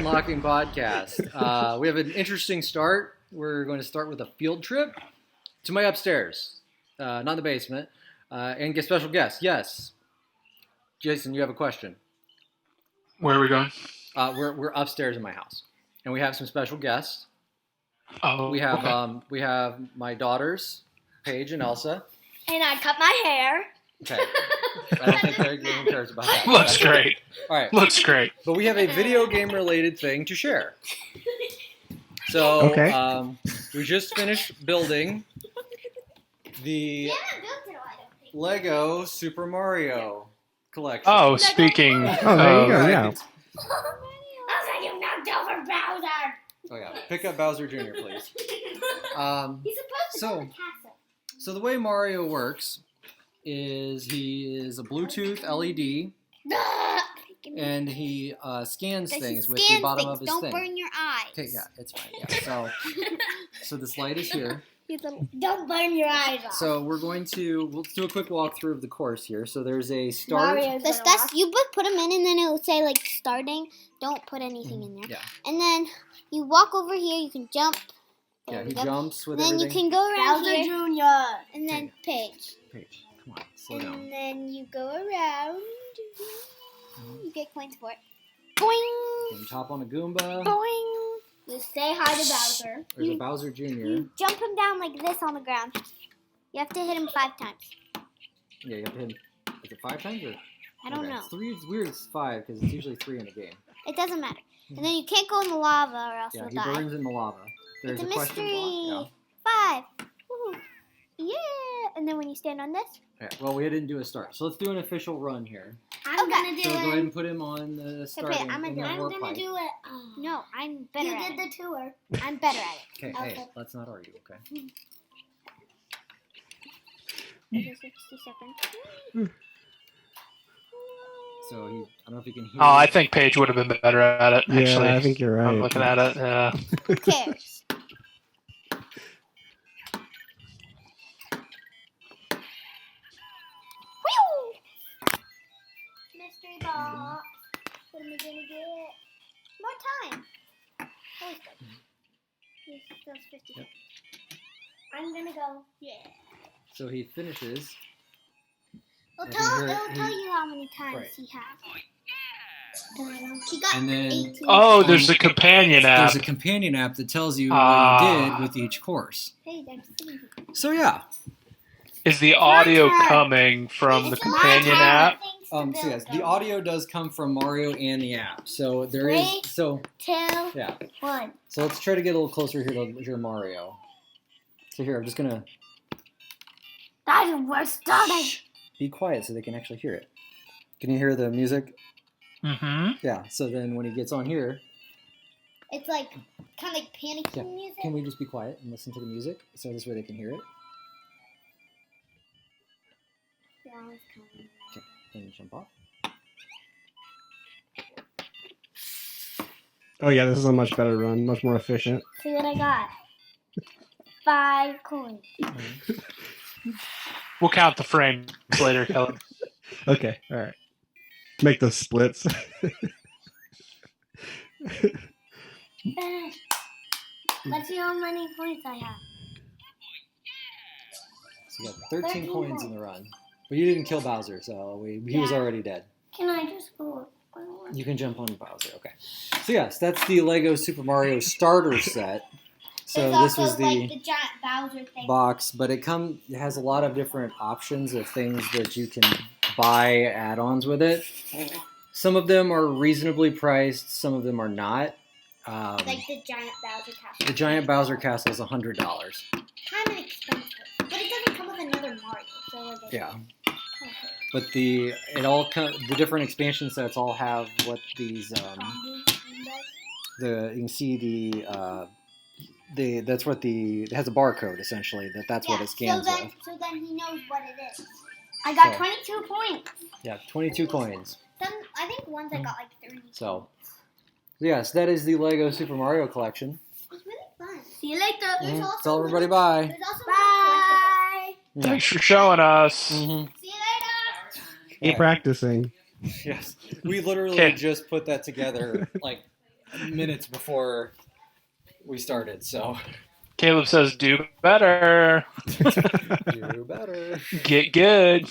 Unlocking Podcast. We have an interesting start. We're going to start with a field trip to my upstairs, not the basement, and get special guests. Yes, Jason, you have a question. Where are we going? We're upstairs in my house, and we have some special guests. Oh, we have okay. We have my daughters, Paige and Elsa. And I cut my hair. Okay. I don't think they're getting cares about that. Looks great. All right. Looks great. But we have a video game related thing to share. So we just finished building the Lego Super Mario collection. Oh, speaking there you go, yeah. I was like, you knocked over Bowser. Oh yeah, pick up Bowser Jr., please. He's supposed to go to the castle. So the way Mario works is he is a Bluetooth LED, and he scans things with the bottom of his Don't thing. burn your eyes. Okay, yeah, it's fine. Yeah. So this light is here. Don't burn your eyes off. So we'll do a quick walkthrough of the course here. So there's a start. You put them in, and then it will say like starting. Don't put anything in there. Yeah. And then you walk over here. You can jump. Yeah, he jumps with everything. everything. Then you can go around Bowser here. Jr. And then Paige. Paige, come on, slow down. And then you go around. You get coins for it. Boing. Then top on a Goomba. Boing. You say hi to Bowser. There's a Bowser Jr. You jump him down like this on the ground. You have to hit him 5 times. Yeah, you have to hit him. Is it 5 times or? I don't know. It's 3. It's weird. It's 5 because it's usually 3 in a game. It doesn't matter. And then you can't go in the lava or else Yeah, you'll he die. burns in the lava. There's It's a question mystery. block. 5. Woo. Yeah. And then when you stand on this. Yeah. Well, we didn't do a start, so let's do an official run here. I'm gonna do So go ahead it. and put him on the starting. I'm in the I'm warp gonna pipe. do it. No, I'm better You at did it. the tour. I'm better at it. Okay, Okay. hey, let's not argue, okay? There's a 60 seconds. So I don't know if you can hear. Oh, I think Paige would have been better at it, actually. Yeah, I think you're right. I'm looking at it. Yeah. Who cares? Whew! Mystery box. What am I gonna get? More time. Always good. Those 50 Yep. I'm gonna go. Yeah. So he finishes. It'll It'll tell you how many times Right. he has. He got And then- 18. Oh, there's a companion app. There's a companion app that tells you what you did with each course. Hey, I'm sitting here. So yeah. Is the audio turn. coming from the It's my companion turn. app? So yes, the audio does come from Mario and the app. So there is. 3, So 2, yeah. 1. So let's try to get a little closer here to your Mario. So here, I'm just gonna We're starting. be quiet so they can actually hear it. Can you hear the music? Mm-hmm. Yeah. So then when he gets on here, It's like kind of like panicking Yeah. music. can we just be quiet and listen to the music so this way they can hear it? Yeah, it's coming. Okay. Then you jump off. Oh yeah, this is a much better run, much more efficient. See what I got? 5 coins. We'll count the frames later, Kelly. Okay, all right. Make those splits. Let's see how many points I have. So you got 13 coins in the run. But you didn't kill Bowser, so he was already dead. Can I just go? You can jump on Bowser, okay. So yes, that's the Lego Super Mario starter set. So There's this also was the like the giant Bowser thing. box, but it has a lot of different options of things that you can buy add-ons with it. Some of them are reasonably priced, some of them are not. Like the giant Bowser castle. The giant Bowser castle is $100. Kind of expensive, but it doesn't come with another Mario, so like it's Yeah. okay. But the different expansion sets all have what these you can see that's what it has a barcode essentially that's what it scans with. So then he knows what it is. I got So- 22 points. Yeah, 22 coins. Some, I think once I got like 3. So yes, that is the Lego Super Mario collection. It's really fun. See you later. Tell everybody bye. There's also Bye. Yeah. Thanks for showing us. Mhm. See you later. Keep practicing. Yes, we literally Okay. just put that together like minutes before we started. So Caleb says, "Do better. do better. Get good."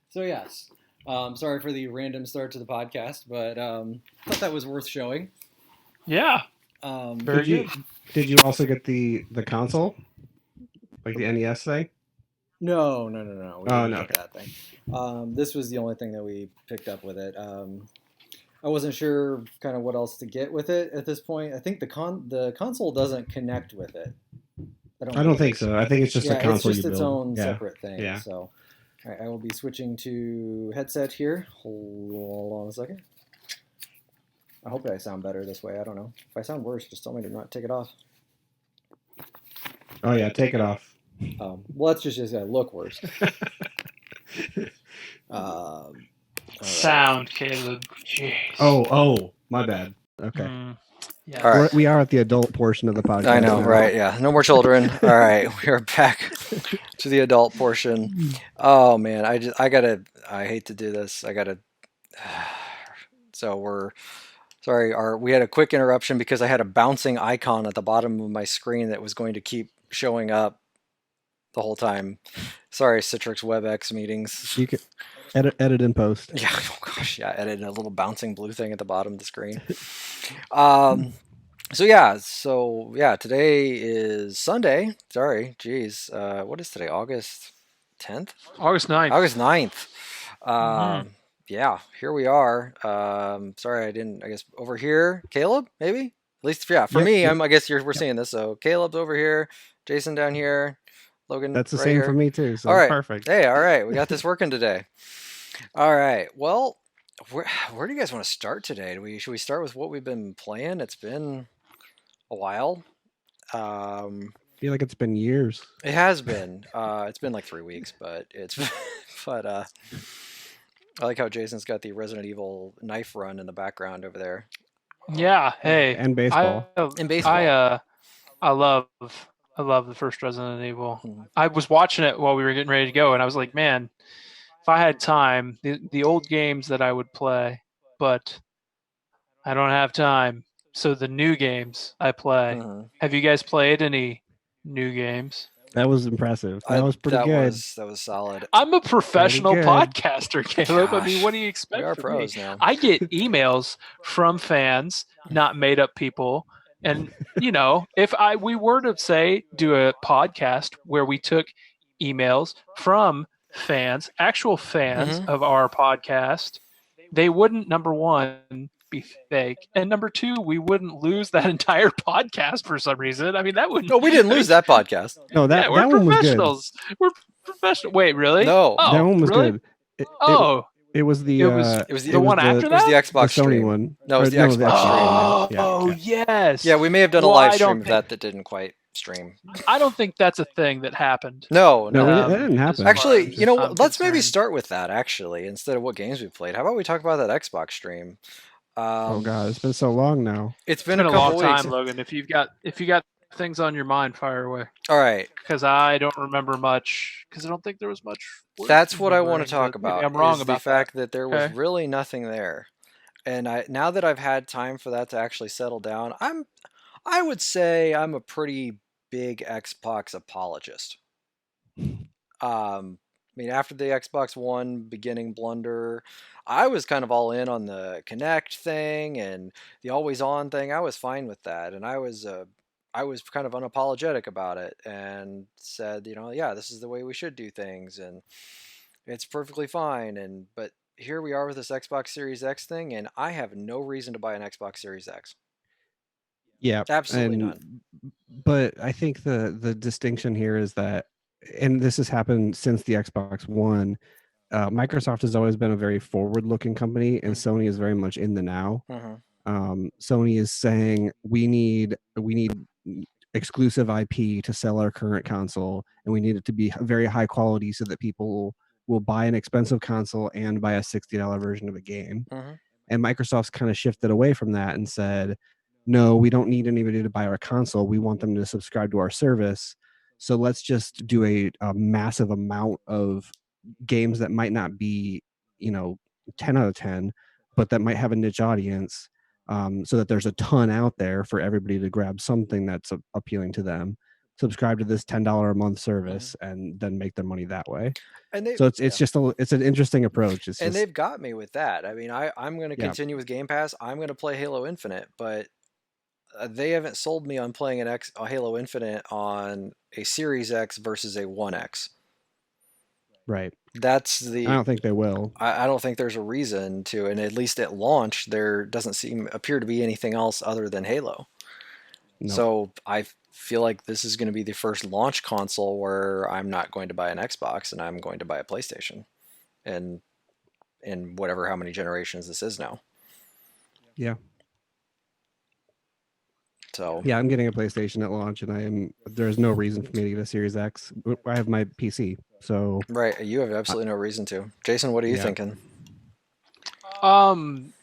So yes, sorry for the random start to the podcast, but thought that was worth showing. Yeah. Very good. Did you also get the console, like the NES thing? No. We didn't no. get that thing. This was the only thing that we picked up with it. I wasn't sure kind of what else to get with it at this point. I think the console doesn't connect with it. I don't think so. I think it's just a console it's just you its build. own separate thing. Yeah. So, all right, I will be switching to headset here. Hold on a second. I hope I sound better this way. I don't know. If I sound worse, just tell me to not take it off. Oh yeah, take it off. Well, that's just gonna look worse. Sound, Caleb. Jeez. Oh, my bad. Okay. Yeah. All right. We are at the adult portion of the podcast. I know, now. right? Yeah, no more children. All right, we are back to the adult portion. Oh man, I hate to do this. So we're sorry. We had a quick interruption because I had a bouncing icon at the bottom of my screen that was going to keep showing up the whole time. Sorry, Citrix WebEx meetings. You can edit in post. Yeah, oh gosh, yeah, edit a little bouncing blue thing at the bottom of the screen. So today is Sunday. Sorry, geez. What is today? August 10th? August 9th. August 9th. Yeah, here we are. Sorry, I guess over here, Caleb, maybe? At least, yeah, for me, I guess we're seeing this. So Caleb's over here, Jason down here, Logan. That's the right same here. for me too. So all right, perfect. Hey, all right, we got this working today. All right, well, where do you guys want to start today? Should we start with what we've been playing? It's been a while. I feel like it's been years. It has been. It's been like 3 weeks, but I like how Jason's got the Resident Evil knife run in the background over there. Yeah. Hey. And baseball. And baseball. I love the first Resident Evil. I was watching it while we were getting ready to go, and I was like, man, if I had time, the old games that I would play, but I don't have time. So the new games I play. Have you guys played any new games? That was impressive. That was pretty good. That was solid. I'm a professional podcaster, Caleb. Gosh, I mean, what do you expect? We are from pros me? now. I get emails from fans, not made up people. And, if we were to do a podcast where we took emails from fans, actual fans of our podcast, they wouldn't, number one, be fake, and number two, we wouldn't lose that entire podcast for some reason. I mean, that wouldn't. No, we didn't lose that podcast. No, that one was good. We're professional. Wait, really? No, that one was really? Good. It was the one after that. It was the Xbox Sony stream. one. No, it was the Xbox stream. Oh, yes. Yeah, we may have done a live stream of that didn't quite stream. I don't think that's a thing that happened. No, that didn't happen. Actually, let's maybe start with that. Actually, instead of what games we played, how about we talk about that Xbox stream? Oh God, it's been so long now. It's been a long weeks. time, Logan. If you got things on your mind, fire away. All right. Because I don't remember much. Because I don't think there was much. That's what I want to talk about. I'm wrong about the fact that there was really nothing there, and now that I've had time for that to actually settle down, I would say I'm a pretty big Xbox apologist. I mean, after the Xbox One beginning blunder, I was kind of all in on the Kinect thing and the always on thing. I was fine with that, and I was kind of unapologetic about it and said, yeah, this is the way we should do things, and it's perfectly fine. But here we are with this Xbox Series X thing, and I have no reason to buy an Xbox Series X. Yeah, absolutely none. But I think the distinction here is that, and this has happened since the Xbox One, Microsoft has always been a very forward-looking company, and Sony is very much in the now. Sony is saying we need exclusive IP to sell our current console, and we need it to be very high quality so that people will buy an expensive console and buy a $60 version of a game. And Microsoft's kind of shifted away from that and said, no, we don't need anybody to buy our console. We want them to subscribe to our service. So let's just do a massive amount of games that might not be, 10 out of 10, but that might have a niche audience. so that there's a ton out there for everybody to grab something that's appealing to them, subscribe to this $10 a month service, and then make their money that way. And So it's just it's an interesting approach. They've got me with that. I mean, I'm going to continue with Game Pass. I'm going to play Halo Infinite, but they haven't sold me on playing a Halo Infinite on a Series X versus a One X. Right. I don't think they will. I don't think there's a reason to, and at least at launch, there doesn't appear to be anything else other than Halo. Nope. So I feel like this is going to be the first launch console where I'm not going to buy an Xbox and I'm going to buy a PlayStation, and in whatever how many generations this is now. Yeah. So yeah, I'm getting a PlayStation at launch, and there's no reason for me to get a Series X. I have my PC, so right. You have absolutely no reason to. Jason, what are you thinking? I'm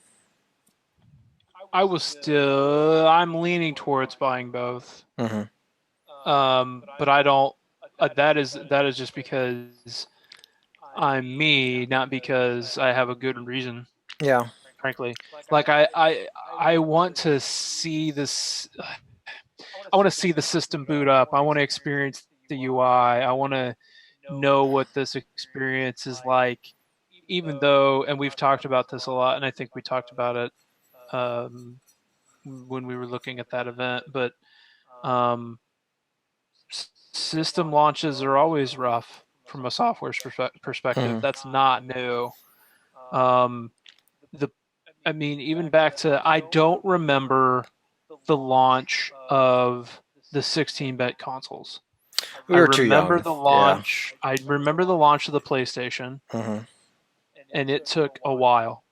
leaning towards buying both. Mm-hmm. But I don't. That is just because I'm me, not because I have a good reason. Yeah. Frankly, like I want to see this. I want to see the system boot up. I want to experience the UI. I want to know what this experience is like. Even though, and we've talked about this a lot, and I think we talked about it when we were looking at that event, but system launches are always rough from a software perspective. That's not new. Even back to, I don't remember the launch of the 16-bit consoles. We were too young. The launch. Yeah. I remember the launch of the PlayStation, and it took a while.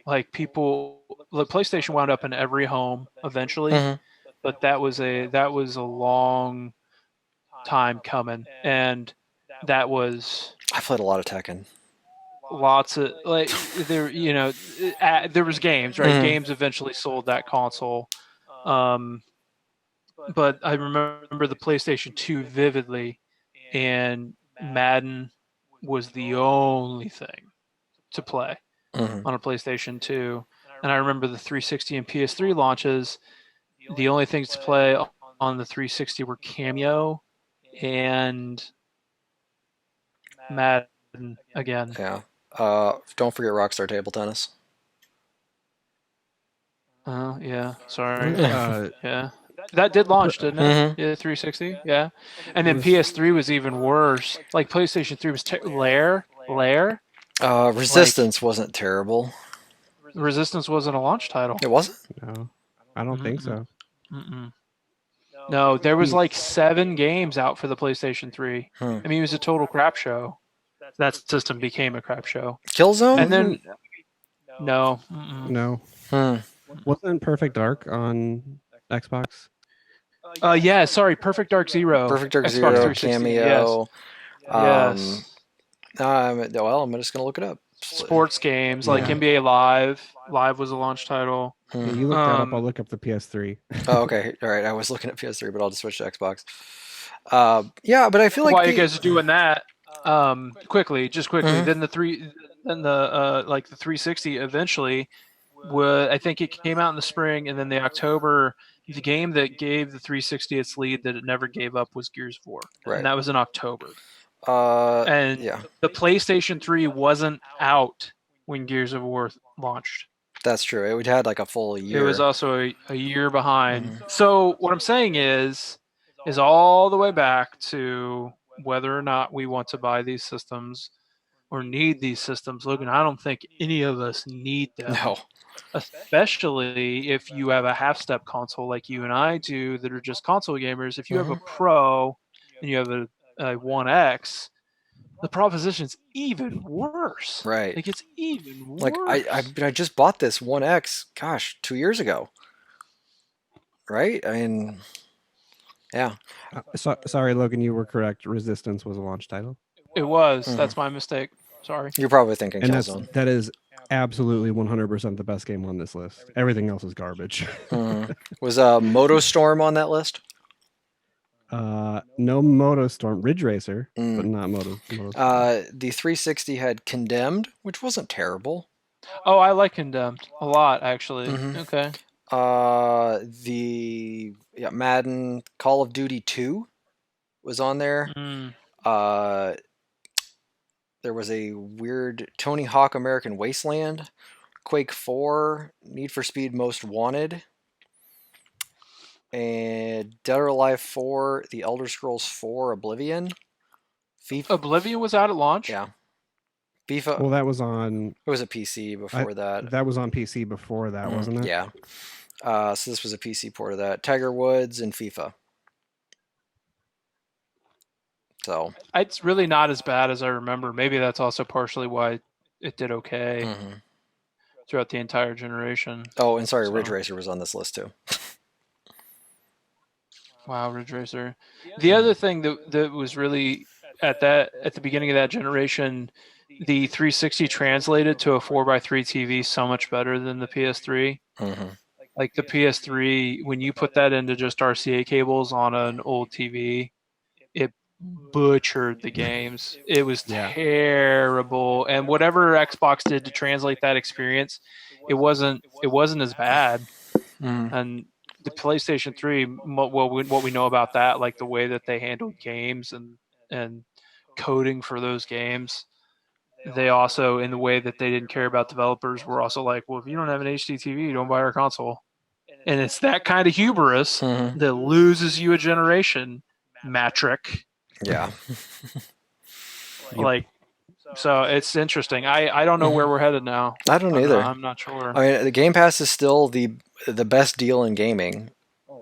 Like the PlayStation wound up in every home eventually, but that was a long time coming, and that was. I played a lot of Tekken. Lots of there was games, right? Games eventually sold that console, but I remember the PlayStation 2 vividly, and Madden was the only thing to play on a PlayStation 2. And I remember the 360 and PS3 launches. The only things to play on the 360 were Cameo and Madden again. Yeah. Don't forget Rockstar Table Tennis. Oh, yeah. Sorry. Yeah. That did launch, didn't it? Yeah, 360. Yeah. And then PS3 was even worse. Like PlayStation 3 was Lair. Resistance wasn't terrible. Resistance wasn't a launch title. It wasn't? No. I don't think so. No, there was like 7 games out for the PlayStation 3. I mean, it was a total crap show. That system became a crap show. Killzone? And then no. No. Wasn't Perfect Dark on Xbox? Yeah, sorry, Perfect Dark Zero. Perfect Dark Zero, Cameo. Yes. I'm just gonna look it up. Sports games like NBA Live. Live was a launch title. Yeah, you look that up. I'll look up the PS3. Oh, okay. All right. I was looking at PS3, but I'll just switch to Xbox. Yeah, but I feel like while you guys are doing that, quickly. Then the 360 eventually. I think it came out in the spring, and then the October. The game that gave the 360 its lead that it never gave up was Gears of War, and that was in October. The PlayStation 3 wasn't out when Gears of War launched. That's true. It had like a full year. It was also a year behind. So what I'm saying is all the way back to whether or not we want to buy these systems or need these systems. Logan, I don't think any of us need them. No. Especially if you have a half-step console like you and I do that are just console gamers. If you have a Pro and you have a One X, the proposition's even worse. Right. It gets even worse. Like I just bought this One X, 2 years ago. Right? I mean, yeah. Sorry, Logan, you were correct. Resistance was a launch title. It was. That's my mistake. Sorry. You're probably thinking Killzone. That is absolutely 100% the best game on this list. Everything else is garbage. Was MotoStorm on that list? No MotoStorm. Ridge Racer, but not Moto. The 360 had Condemned, which wasn't terrible. Oh, I like Condemned a lot, actually. Mhm. Okay. Madden Call of Duty 2 was on there. Mm. There was a weird Tony Hawk American Wasteland, Quake 4, Need for Speed Most Wanted, and Dead or Alive 4, The Elder Scrolls 4 Oblivion. FIFA. Oblivion was out at launch? Yeah. FIFA. Well, that was on. It was a PC before that. That was on PC before that, wasn't it? Yeah. So this was a PC port of that. Tiger Woods and FIFA. So It's really not as bad as I remember. Maybe that's also partially why it did okay throughout the entire generation. Oh, and sorry, Ridge Racer was on this list too. Wow, Ridge Racer. The other thing that was really at the beginning of that generation, the 360 translated to a 4x3 TV so much better than the PS3. Like the PS3, when you put that into just RCA cables on an old TV, it butchered the games. It was terrible. And whatever Xbox did to translate that experience, it wasn't as bad. And the PlayStation 3, what we know about that, like the way that they handled games and coding for those games, they also, in the way that they didn't care about developers, were also like, well, if you don't have an HD TV, don't buy our console. And it's that kind of hubris that loses you a generation, Matrick. Yeah. Like, so it's interesting. I don't know where we're headed now. I don't either. I'm not sure. I mean, the Game Pass is still the best deal in gaming.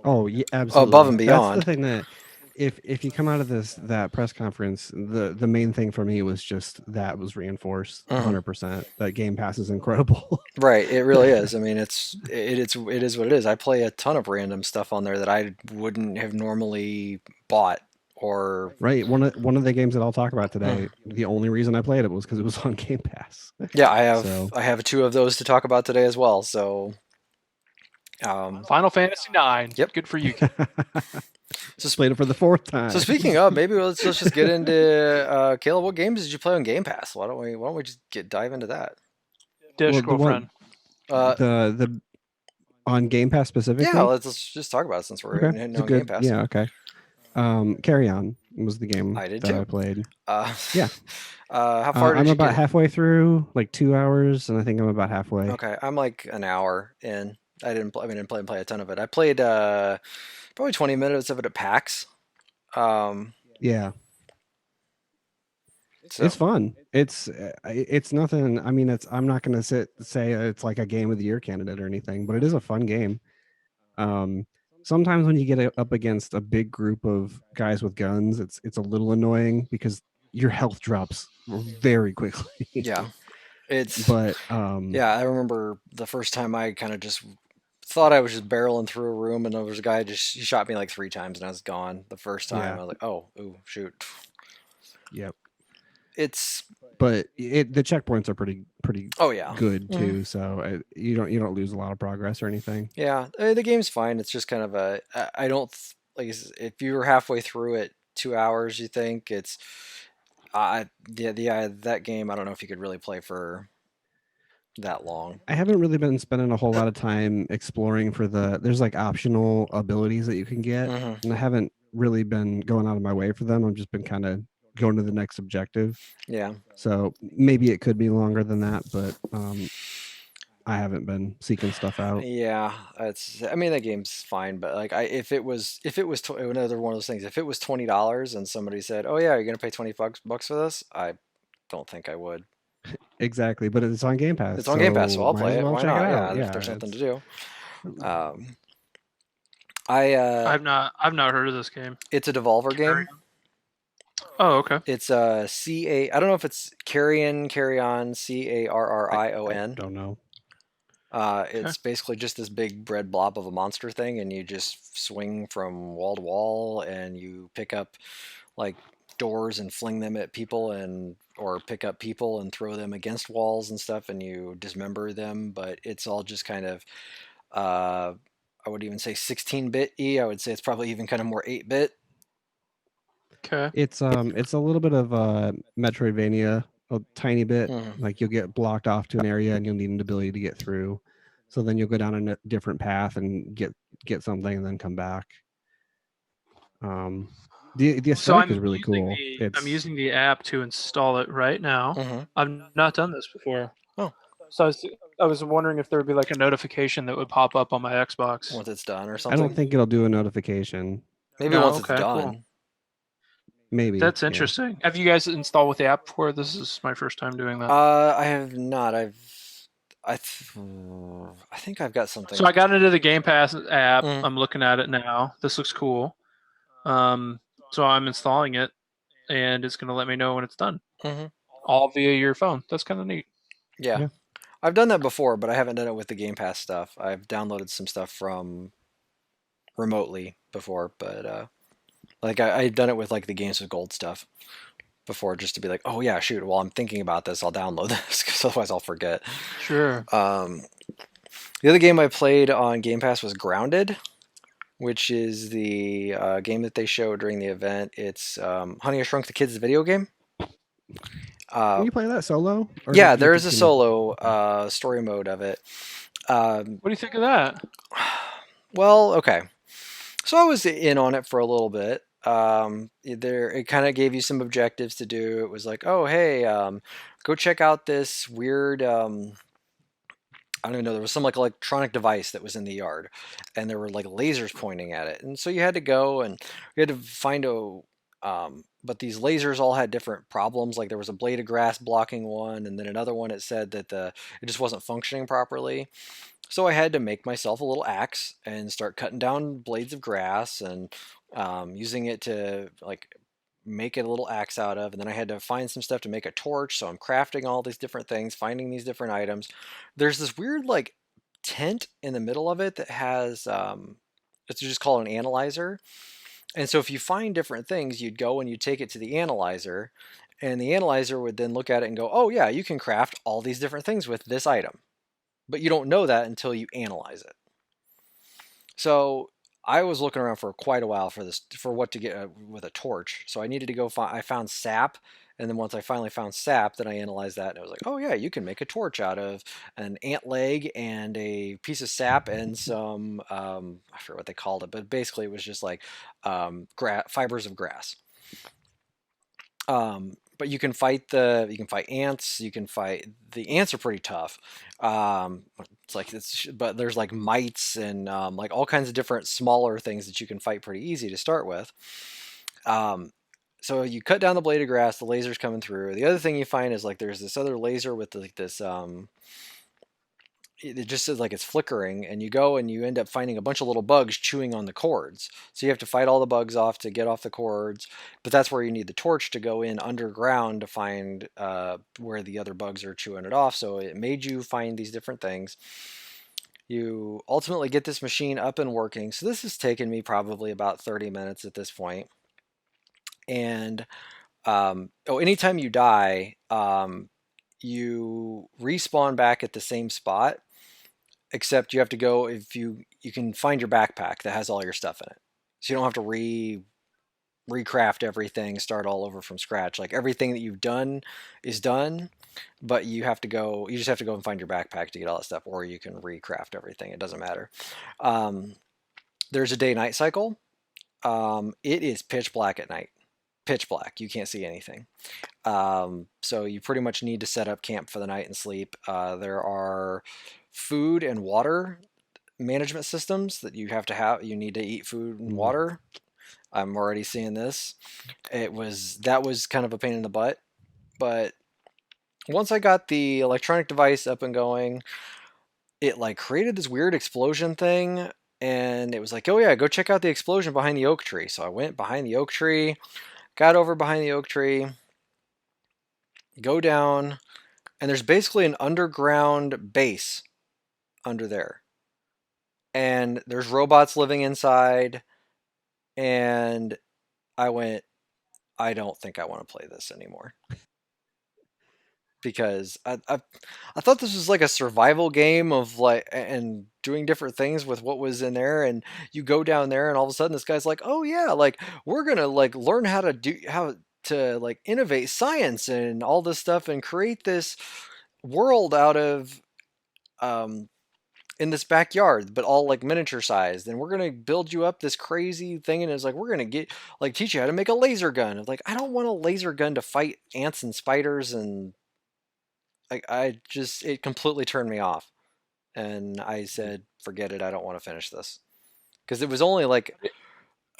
Oh, yeah, absolutely. Above and beyond. That's the thing that if you come out of that press conference, the main thing for me was just that was reinforced 100%. That Game Pass is incredible. Right, it really is. I mean, it is what it is. I play a ton of random stuff on there that I wouldn't have normally bought. Or right, one of the games that I'll talk about today, the only reason I played it was because it was on Game Pass. Yeah, I have 2 of those to talk about today as well. So, Final Fantasy IX. Yep, good for you. Just played it for the 4th time. So speaking of, maybe let's just get into Caleb. What games did you play on Game Pass? Why don't we just dive into that? Girlfriend. The on Game Pass specifically. Yeah, let's just talk about it since we're hitting on Game Pass. Yeah, okay. Carry On was the game I did that too. I played. Yeah. How far did I'm you about get? halfway through, like 2 hours, and I think I'm about halfway. Okay, I'm like an hour in. I didn't play a ton of it. I played probably 20 minutes of it at PAX. Yeah. So. It's fun. It's nothing. I mean, I'm not going to say it's like a game of the year candidate or anything, but it is a fun game. Sometimes when you get up against a big group of guys with guns, it's a little annoying because your health drops very quickly. Yeah. But I remember the first time I kind of just thought I was just barreling through a room, and there was a guy he shot me like 3 times and I was gone the first time. I was like, oh, ooh, shoot. Yep. But the checkpoints are pretty good too, so you don't lose a lot of progress or anything. Yeah, the game's fine. It's just kind of I don't like if you were halfway through it 2 hours, you think it's that game I don't know if you could really play for that long. I haven't really been spending a whole lot of time exploring for there's like optional abilities that you can get, and I haven't really been going out of my way for them. I've just been kind of going to the next objective. Yeah. So maybe it could be longer than that, but I haven't been seeking stuff out. Yeah, I mean, that game's fine, but like if it was another one of those things, if it was $20 and somebody said, "Oh yeah, you're gonna pay $20 for this," I don't think I would. Exactly, but it's on Game Pass. It's on Game Pass, so I'll play it. Well, Why check not? it out. Yeah, if there's something to do. I've not heard of this game. It's a Devolver game. Oh, okay. It's I don't know if it's Carry On, Carrion. Don't know. It's basically just this big bread blob of a monster thing, and you just swing from wall to wall, and you pick up like doors and fling them at people, or pick up people and throw them against walls and stuff, and you dismember them. But it's all just kind of I would even say 16-bit-y. I would say it's probably even kind of more 8-bit. Okay. It's a little bit of Metroidvania a tiny bit. Mhm. Like you'll get blocked off to an area and you'll need an ability to get through. So then you'll go down a different path and get something and then come back. The So aesthetic is really cool. I'm using the app to install it right now. Mhm. I've not done this before. Oh. So I was wondering if there would be like a notification that would pop up on my Xbox. Once it's done or I something. don't think it'll do a notification. Maybe No, once it's okay, done. cool. Maybe. That's yeah. interesting. Have you guys installed with the app before? This is my first time doing that. I have not. I think I've got something. So I got into the Game Pass app. Mhm. I'm looking at it now. This looks cool. So I'm installing it, and it's going to let me know when it's done. Mhm. All via your phone. That's kind of neat. Yeah. Yeah. I've done that before, but I haven't done it with the Game Pass stuff. I've downloaded some stuff from remotely before, but like I've done it with like the Games with Gold stuff before, just to be like, oh yeah, shoot, while I'm thinking about this, I'll download this because otherwise I'll forget. Sure. The other game I played on Game Pass was Grounded, which is the game that they showed during the event. It's Honey, I Shrunk the Kids video game. Can you play that solo? Or Yeah, do you there is a continue? solo story mode of it. What do you think of that? Well, okay. So I was in on it for a little bit. It kind of gave you some objectives to do. It was like, oh, hey, go check out this weird. I don't even know. There was some like electronic device that was in the yard, and there were like lasers pointing at it. And so you had to go and you had to find a. But these lasers all had different problems. Like there was a blade of grass blocking one, and then another one. It said that it just wasn't functioning properly. So I had to make myself a little axe and start cutting down blades of grass and using it to like make it a little axe out of. And then I had to find some stuff to make a torch. So I'm crafting all these different things, finding these different items. There's this weird like tent in the middle of it that has it's just called an analyzer. And so if you find different things, you'd go and you take it to the analyzer, and the analyzer would then look at it and go, oh yeah, you can craft all these different things with this item. But you don't know that until you analyze it. So I was looking around for quite a while for what to get with a torch. So I needed to go I found sap, and then once I finally found sap, then I analyzed that, and I was like, oh yeah, you can make a torch out of an ant leg and a piece of sap and some I forget what they called it, but basically it was just like fibers of grass. But you can fight ants. The ants are pretty tough. But there's like mites and like all kinds of different smaller things that you can fight pretty easy to start with. So you cut down the blade of grass, the laser's coming through. The other thing you find is like there's this other laser with like this it just says like it's flickering, and you go and you end up finding a bunch of little bugs chewing on the cords. So you have to fight all the bugs off to get off the cords, but that's where you need the torch to go in underground to find where the other bugs are chewing it off. So it made you find these different things. You ultimately get this machine up and working. So this has taken me probably about 30 minutes at this point. And anytime you die, you respawn back at the same spot, except you have to go, if you can find your backpack that has all your stuff in it, so you don't have to recraft everything, start all over from scratch. Like everything that you've done is done, but you just have to go and find your backpack to get all that stuff, or you can recraft everything. It doesn't matter. There's a day-night cycle. It is pitch black at night. Pitch black. You can't see anything. So you pretty much need to set up camp for the night and sleep. There are food and water management systems that you have to have. You need to eat food and water. I'm already seeing this. That was kind of a pain in the butt, but once I got the electronic device up and going, it like created this weird explosion thing, and it was like, oh yeah, go check out the explosion behind the oak tree. So I went behind the oak tree, got over behind the oak tree, go down, and there's basically an underground base under there. And there's robots living inside, and I went, I don't think I want to play this anymore. Because I thought this was like a survival game of like and doing different things with what was in there, and you go down there and all of a sudden this guy's like, oh yeah, like we're gonna like learn how to to like innovate science and all this stuff and create this world out of in this backyard, but all like miniature sized. And we're gonna build you up this crazy thing, and it's like we're gonna teach you how to make a laser gun. Like, I don't want a laser gun to fight ants and spiders, and like it completely turned me off. And I said, forget it. I don't want to finish this because it was only like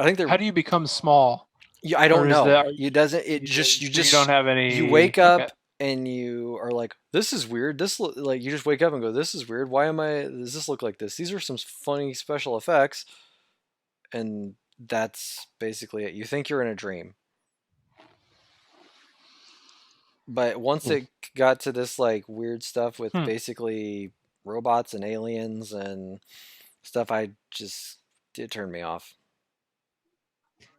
I think How do you become small? I don't know. You don't have any. You wake up and you are like, this is weird. Like you just wake up and go, this is weird. Does this look like this? These are some funny special effects, and that's basically it. You think you're in a dream, but once it got to this like weird stuff with basically robots and aliens and stuff, it turned me off.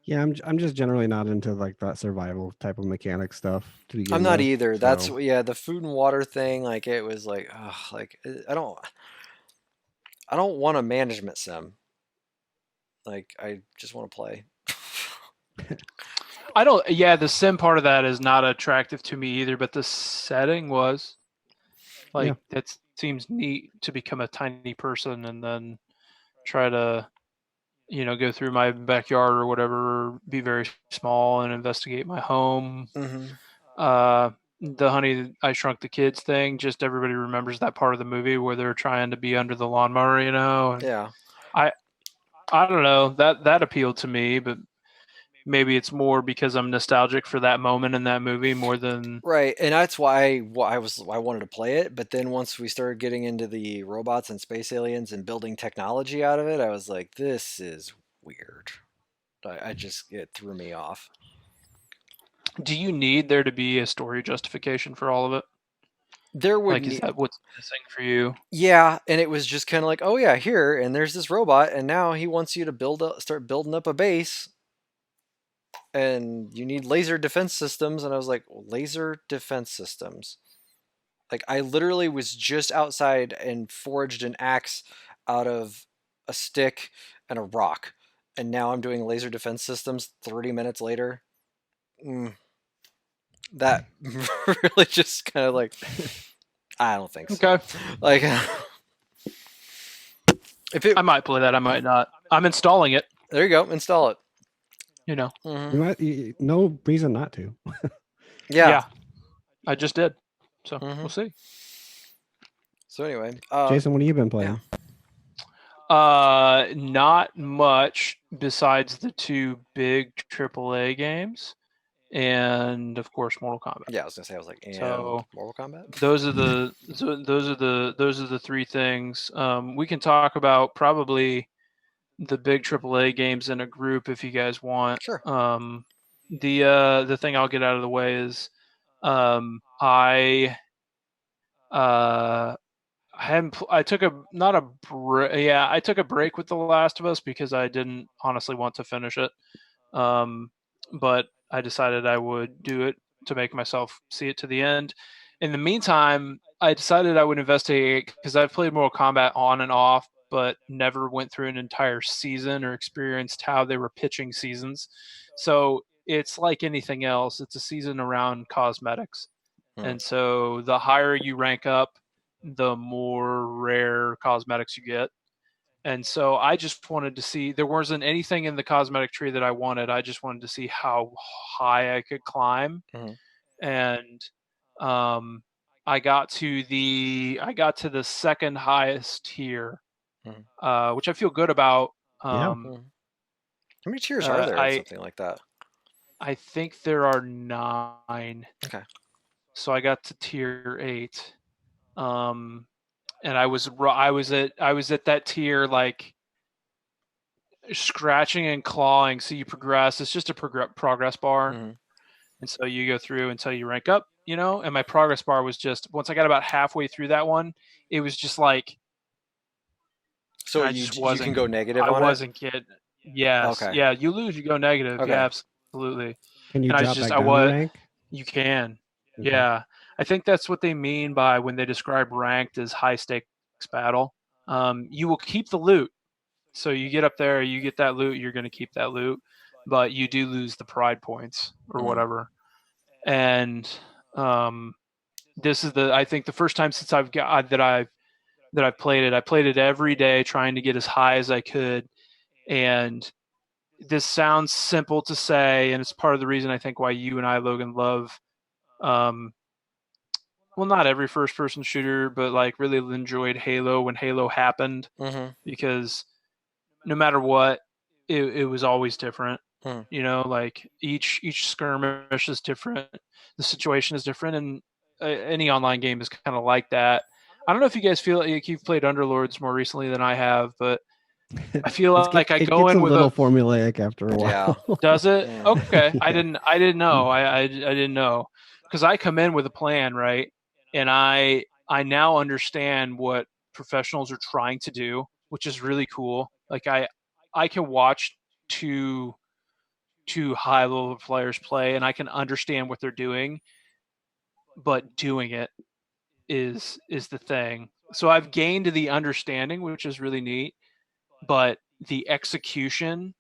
Yeah, I'm just generally not into like that survival type of mechanic stuff. I'm not either. So. That's the food and water thing. Like it was like, I don't want a management sim. Like I just want to play. I don't. Yeah, the sim part of that is not attractive to me either. But the setting was like that seems neat to become a tiny person and then try to. Go through my backyard or whatever, be very small and investigate my home. Mm-hmm. The Honey, I Shrunk the Kids thing, just everybody remembers that part of the movie where they're trying to be under the lawnmower, And yeah. I don't know, that appealed to me, but maybe it's more because I'm nostalgic for that moment in that movie more than right. And that's why I wanted to play it. But then once we started getting into the robots and space aliens and building technology out of it, I was like, this is weird. It threw me off. Do you need there to be a story justification for all of it? There would is that what's missing for you? Yeah, and it was just kind of like, oh yeah, here, and there's this robot, and now he wants you to start building up a base. And you need laser defense systems, and I was like, laser defense systems? Like, I literally was just outside and forged an axe out of a stick and a rock, and now I'm doing laser defense systems 30 minutes later. That really just kind of like, I don't think so. Okay. Like, I might play that, I might not. I'm installing it. There you go, install it. Mm-hmm. No reason not to. Yeah. I just did. So we'll see. So anyway, Jason, what have you been playing? Not much besides the two big AAA games, and of course Mortal Kombat. Yeah, I was gonna say, Mortal Kombat. Those are the three things. We can talk about probably the big AAA games in a group if you guys want. Sure. The thing I'll get out of the way is I took a break with The Last of Us because I didn't honestly want to finish it. But I decided I would do it to make myself see it to the end. In the meantime, I decided I would investigate because I've played Mortal Kombat on and off, but never went through an entire season or experienced how they were pitching seasons. So it's like anything else. It's a season around cosmetics. And so the higher you rank up, the more rare cosmetics you get. And so I just wanted to see, there wasn't anything in the cosmetic tree that I wanted. I just wanted to see how high I could climb. And I got to the second highest tier, which I feel good about. How many tiers are there? Something like that. I think there are 9. Okay. So I got to tier 8. And I was at that tier, like scratching and clawing. So you progress. It's just a progress bar, and so you go through until you rank up. And my progress bar was just, once I got about halfway through that one, it was just like. So you can go negative on it? I wasn't getting. Yes. Okay. Yeah. You lose, you go negative. Okay. Yeah, absolutely. Can you drop back down rank? You can. Okay. Yeah. I think that's what they mean by when they describe ranked as high stakes battle. You will keep the loot. So you get up there, you get that loot, you're going to keep that loot, but you do lose the pride points or whatever. and this is I think the first time since I've played it. I played it every day, trying to get as high as I could, and this sounds simple to say, and it's part of the reason I think why you and I, Logan, love well, not every first person shooter, but like really enjoyed Halo when Halo happened, because no matter what, it was always different. You know, like each skirmish is different, the situation is different, and any online game is kind of like that. I don't know if you guys feel like you've played Underlords more recently than I have, but I feel like I go in with a little formulaic after a while. Yeah. Does it? Yeah. Okay. I didn't know. I didn't know, because I come in with a plan, right? And I now understand what professionals are trying to do, which is really cool. Like I can watch two high level players play, and I can understand what they're doing, but doing it is the thing. So I've gained the understanding, which is really neat, but the execution,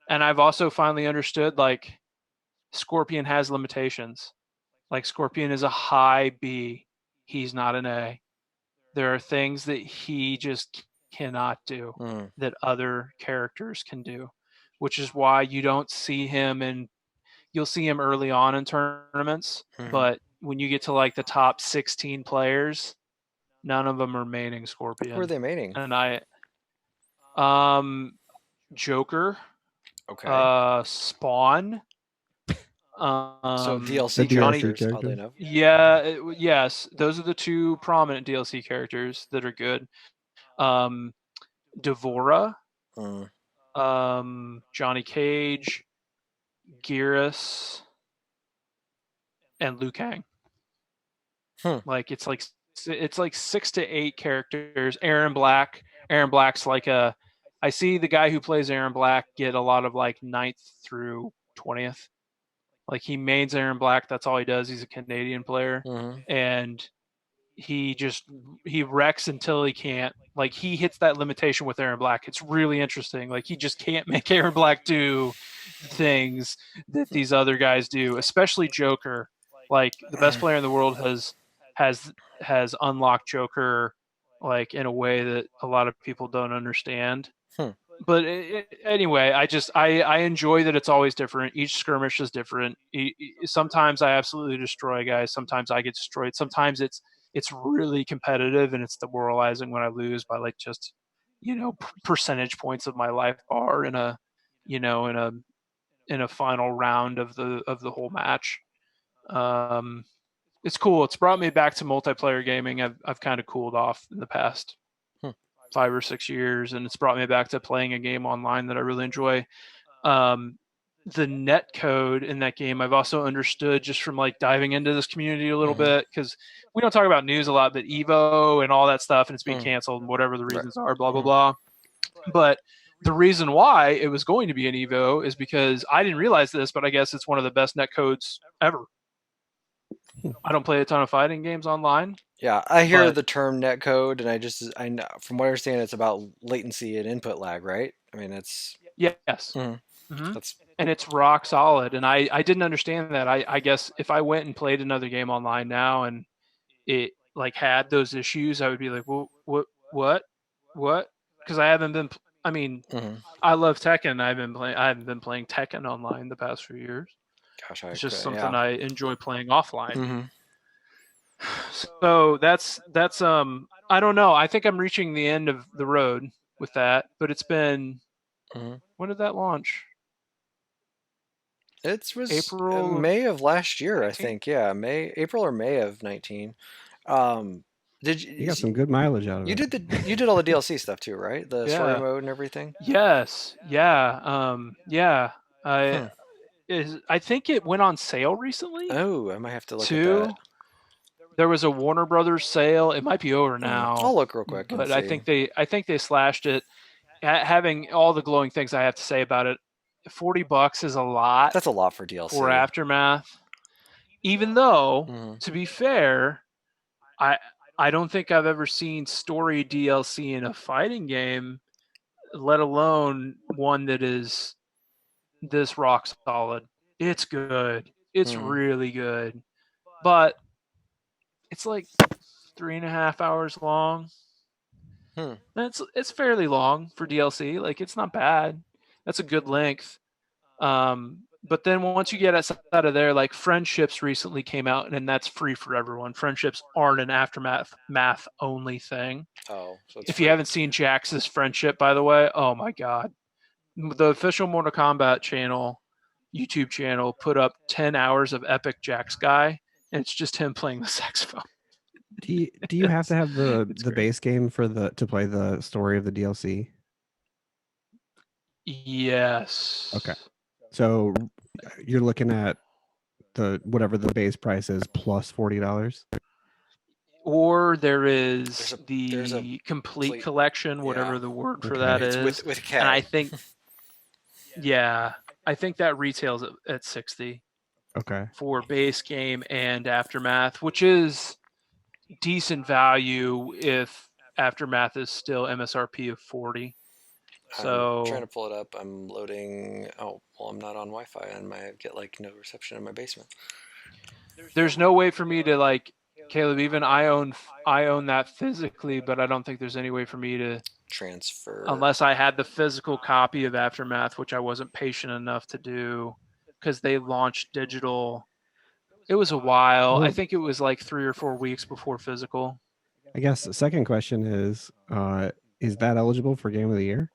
and I've also finally understood, like, Scorpion has limitations. Like, Scorpion is a high B. He's not an A. There are things that he just cannot do that other characters can do, which is why you don't see him you'll see him early on in tournaments, but when you get to like the top 16 players, none of them are maining Scorpion. Who are they maining? And Joker. Okay. Spawn. So DLC Johnny characters, oddly enough. Yeah, yes, those are the two prominent DLC characters that are good. Devora, Johnny Cage, Gearus, and Liu Kang. Like it's like 6 to 8 characters. Aaron Black's like I see the guy who plays Aaron Black get a lot of like 9th through 20th. Like he mains Aaron Black. That's all he does. He's a Canadian player, and he wrecks until he can't. Like he hits that limitation with Aaron Black. It's really interesting. Like he just can't make Aaron Black do things that these other guys do, especially Joker. Like the best player in the world has unlocked Joker like in a way that a lot of people don't understand. But anyway, I enjoy that it's always different. Each skirmish is different. Sometimes I absolutely destroy guys. Sometimes I get destroyed. Sometimes it's really competitive, and it's demoralizing when I lose by like just percentage points of my life bar in a final round of the whole match. It's cool. It's brought me back to multiplayer gaming. I've kind of cooled off in the past 5 or 6 years, and it's brought me back to playing a game online that I really enjoy. The net code in that game I've also understood just from like diving into this community a little bit, because we don't talk about news a lot, but Evo and all that stuff, and it's being canceled and whatever the reasons are, blah blah blah. But the reason why it was going to be an Evo is because I didn't realize this, but I guess it's one of the best net codes ever. I don't play a ton of fighting games online. Yeah, I hear the term netcode, and I know, from what I understand, it's about latency and input lag, right? I mean, it's yes, and it's rock solid. And I didn't understand that. I guess if I went and played another game online now and it like had those issues, I would be like, well, what? Because I haven't been. I mean, I love Tekken. I haven't been playing Tekken online the past few years. Gosh, it's just something I enjoy playing offline. So that's I don't know. I think I'm reaching the end of the road with that, but it's been when did that launch? It was April, May of last year, 19? I think. Yeah, April or May of 19. Did you got some good mileage out of it? You did all the DLC stuff too, right? The story mode and everything. Yes. Yeah. Yeah. I think it went on sale recently. Oh, I might have to look at that. There was a Warner Brothers sale. It might be over now. I'll look real quick. But I think they slashed it. Having all the glowing things I have to say about it, $40 is a lot. That's a lot for DLC. For Aftermath. Even though, to be fair, I don't think I've ever seen story DLC in a fighting game, let alone one that is this rock solid. It's good. It's really good, but it's like 3.5 hours long. It's fairly long for DLC. Like, it's not bad. That's a good length. But then once you get outside of there, like Friendships recently came out, and that's free for everyone. Friendships aren't an Aftermath math only thing. Oh, so it's if free. You haven't seen Jax's Friendship, by the way, oh my god, the official Mortal Kombat channel, YouTube channel, put up 10 hours of epic Jax guy, and it's just him playing the saxophone. Do you have to have the base game to play the story of the DLC? Yes. Okay. So you're looking at whatever the base price is plus $40. Or there's a the complete collection, whatever the word for that it's is. with K. And I think, I think that retails at $60. Okay. For base game and Aftermath, which is decent value if Aftermath is still MSRP of $40. So I'm trying to pull it up. I'm loading. Oh, well, I'm not on Wi-Fi, and I get like no reception in my basement. There's no way for me to, like, Caleb, even I own that physically, but I don't think there's any way for me to transfer unless I had the physical copy of Aftermath, which I wasn't patient enough to do because they launched digital. It was a while. Well, I think it was like 3 or 4 weeks before physical. I guess the second question is that eligible for Game of the Year?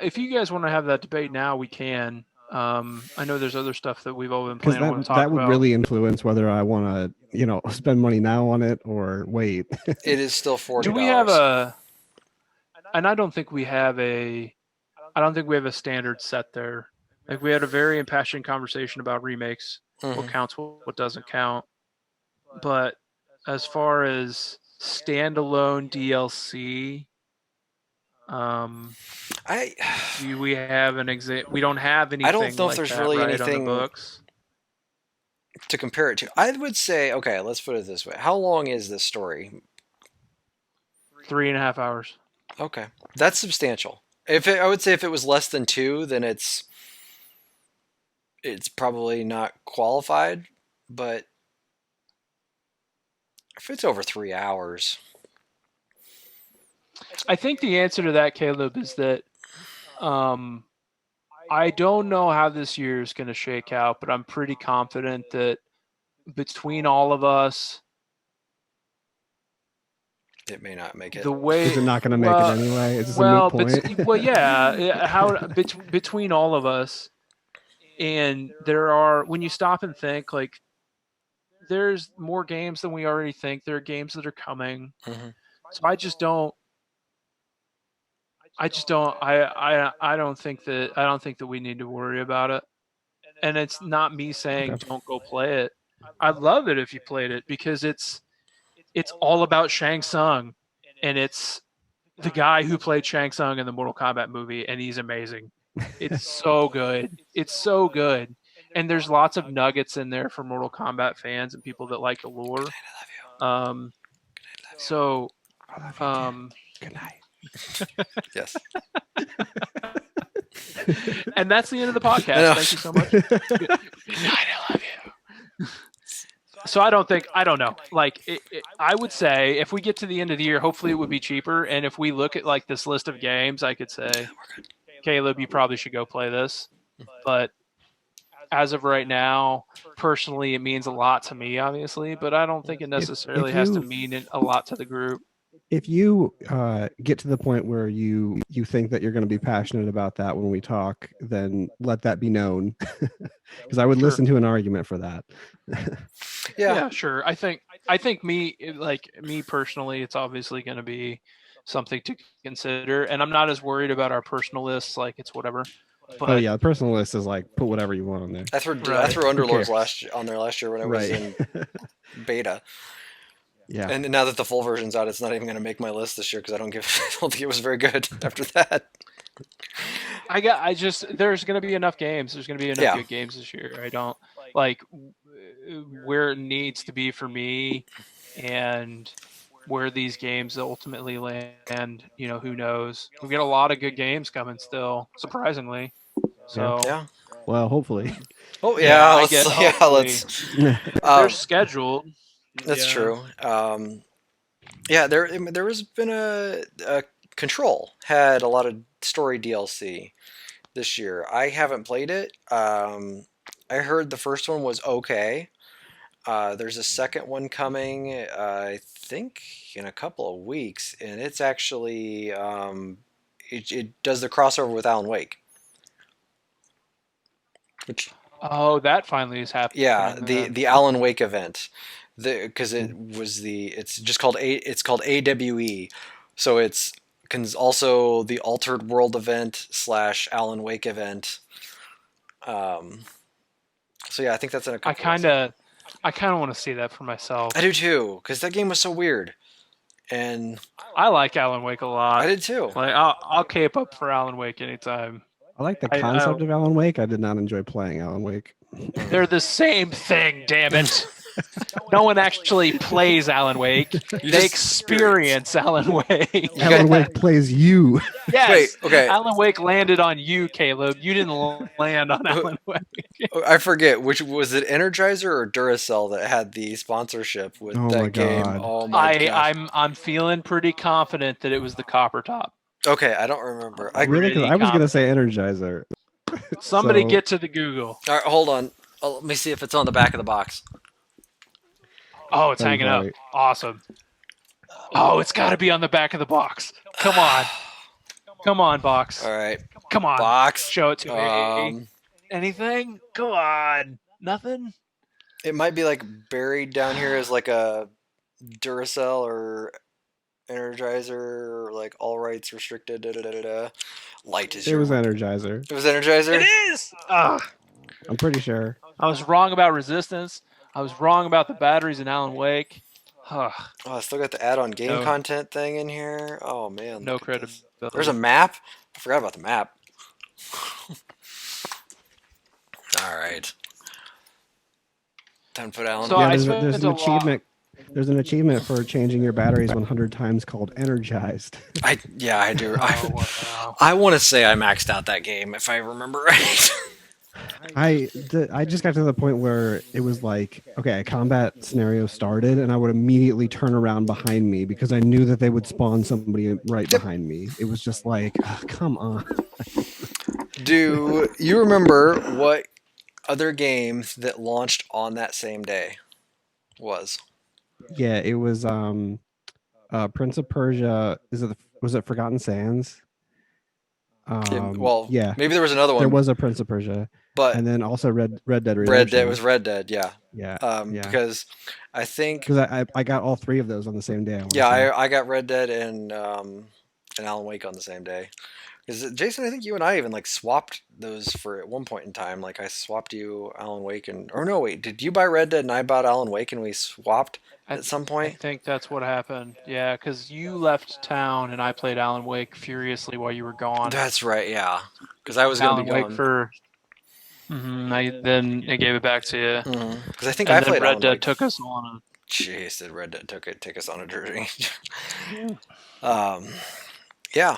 If you guys want to have that debate now, we can. I know there's other stuff that we've all been planning on talking about. That would really influence whether I want to, spend money now on it or wait. It is still $40. Do we have and I don't think we have a standard set there. Like, we had a very impassioned conversation about remakes, what counts, what doesn't count. But as far as standalone DLC, do we have we don't have anything. I don't know like if there's that, really right, anything on the books to compare it to. I would say, okay, let's put it this way. How long is this story? 3.5 hours. Okay, that's substantial. I would say if it was less than 2, then it's probably not qualified. But if it's over 3 hours, I think the answer to that, Caleb, is that I don't know how this year is going to shake out, but I'm pretty confident that between all of us, it may not make it. Is it not going to make it anyway? It's just a moot point. Between all of us, and when you stop and think, like, there's more games than we already think. There are games that are coming. So I don't think that we need to worry about it. And it's not me saying don't go play it. I'd love it if you played it, because it's all about Shang Tsung, and it's the guy who played Shang Tsung in the Mortal Kombat movie, and he's amazing. It's so good. It's so good. And there's lots of nuggets in there for Mortal Kombat fans and people that like the lore. So, good night. Yes. And that's the end of the podcast. Thank you so much. Good night, I love you. So I don't know. Like, I would say if we get to the end of the year, hopefully it would be cheaper. And if we look at, like, this list of games, I could say, Caleb, you probably should go play this. But as of right now, personally, it means a lot to me, obviously, but I don't think it necessarily has to mean a lot to the group. If you get to the point where you think that you're going to be passionate about that when we talk, then let that be known, because I would listen to an argument for that. Yeah, sure. I think me personally, it's obviously going to be something to consider, and I'm not as worried about our personal lists. Like, it's whatever. But, the personal list is like, put whatever you want on there. I threw Underlords on there last year when I was in beta. Yeah. And now that the full version's out, it's not even going to make my list this year because I don't think it was very good after that. There's going to be enough games. There's going to be enough good games this year. I don't like where it needs to be for me, and where these games ultimately land. Who knows? We've got a lot of good games coming still, surprisingly. So Well, hopefully. Oh Yeah, I let's, guess let's. They're scheduled. That's Yeah. true. Yeah, there has been a Control had a lot of story DLC this year. I haven't played it. I heard the first one was okay. There's a second one coming, I think, in a couple of weeks, and it's actually it does the crossover with Alan Wake. Which, Oh, that finally is happening. yeah, then. the Alan Wake event, because it's just called AWE, so it's also the Altered World event / Alan Wake event. So yeah, I think that's in a couple. I kind of want to see that for myself. I do too, because that game was so weird, and I like Alan Wake a lot. I did too. Like I'll cape up for Alan Wake anytime. I like the concept of Alan Wake. I did not enjoy playing Alan Wake. They're the same thing, damn it. No one actually plays Alan Wake. They experience Alan Wake. Alan Wake plays you. Yes. Wait, okay. Alan Wake landed on you, Caleb. You didn't land on Alan Wake. I forget which was it, Energizer or Duracell that had the sponsorship with that game. God. Oh my gosh. I'm feeling pretty confident that it was the Copper Top. Okay, I don't remember. I Really? Because I was going to say Energizer. Somebody So- get to the Google. All right, hold on. Let me see if it's on the back of the box. Oh, it's Sounds hanging up. right. Awesome. Oh, it's got to be on the back of the box. Come on. Come on, box. All right, Come on. box. Show it to me. Anything? Come on. Nothing? It might be like buried down here as like a Duracell or Energizer, or like all rights restricted. Light is It was Energizer. It was Energizer. It is. Ugh. I'm pretty sure. I was wrong about Resistance. I was wrong about the batteries in Alan Wake. Ugh. Oh, I still got the add-on game No. content thing in here. Oh man, No look at this. credibility. There's a map. I forgot about the map. All right. Time to put Alan. So Yeah, I there's, spent there's an a lot- achievement. There's an achievement for changing your batteries 100 times called Energized. I do. Oh, wow. I want to say I maxed out that game if I remember right. I just got to the point where it was like, okay, a combat scenario started, and I would immediately turn around behind me because I knew that they would spawn somebody right behind me. It was just like, oh, come on. Do you remember what other game that launched on that same day was? Yeah, it was Prince of Persia. Was it Forgotten Sands? Yeah, maybe there was another one. there was a Prince of Persia, but and then also Red Dead Redemption. Red Dead was Red Dead. Yeah. Yeah, Because I think. because I got all three of those on the same day. I got Red Dead and Alan Wake on the same day. Because Jason, I think you and I even like swapped those for at one point in time. Like I swapped you Alan Wake did you buy Red Dead and I bought Alan Wake and we swapped at some I point? think that's what happened. Yeah, because you left town and I played Alan Wake furiously while you were gone. That's right. Yeah. Because I was going Alan to be Wake gone. for. Then I gave it back to you. Because I think And I then played Red Alan Dead Wake. took us on a. Jeez, did Red Dead take us on a journey? Yeah. Yeah.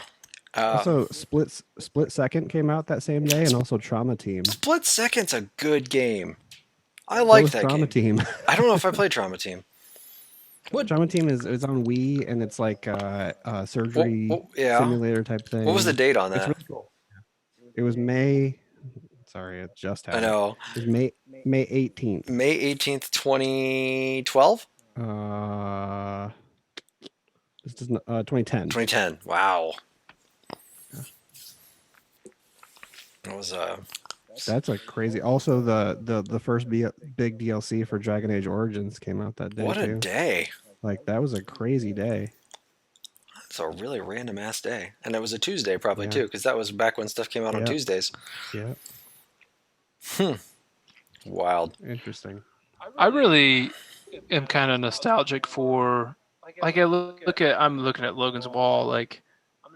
Also, Split Second came out that same day, and also Trauma Team. Split Second's a good game. I like that Trauma game. Team. I don't know if I played Trauma Team. What? Trauma Team is on Wii, and it's like a surgery yeah. simulator type thing. What was the date on It's that? really cool. It was May. Sorry, it just happened. I know. It was May 18th. May 18th, 2012? This doesn't 2010. 2010. Wow. That was That's a crazy. Also, the first big DLC for Dragon Age Origins came out that day. what a too. day. Like that was a crazy day. It's a really random ass day. And it was a Tuesday probably Yeah. too, because that was back when stuff came out on Yeah. Tuesdays. Yeah, Wild. interesting. I really am kind of nostalgic for, like, I'm looking at Logan's Wall. Like,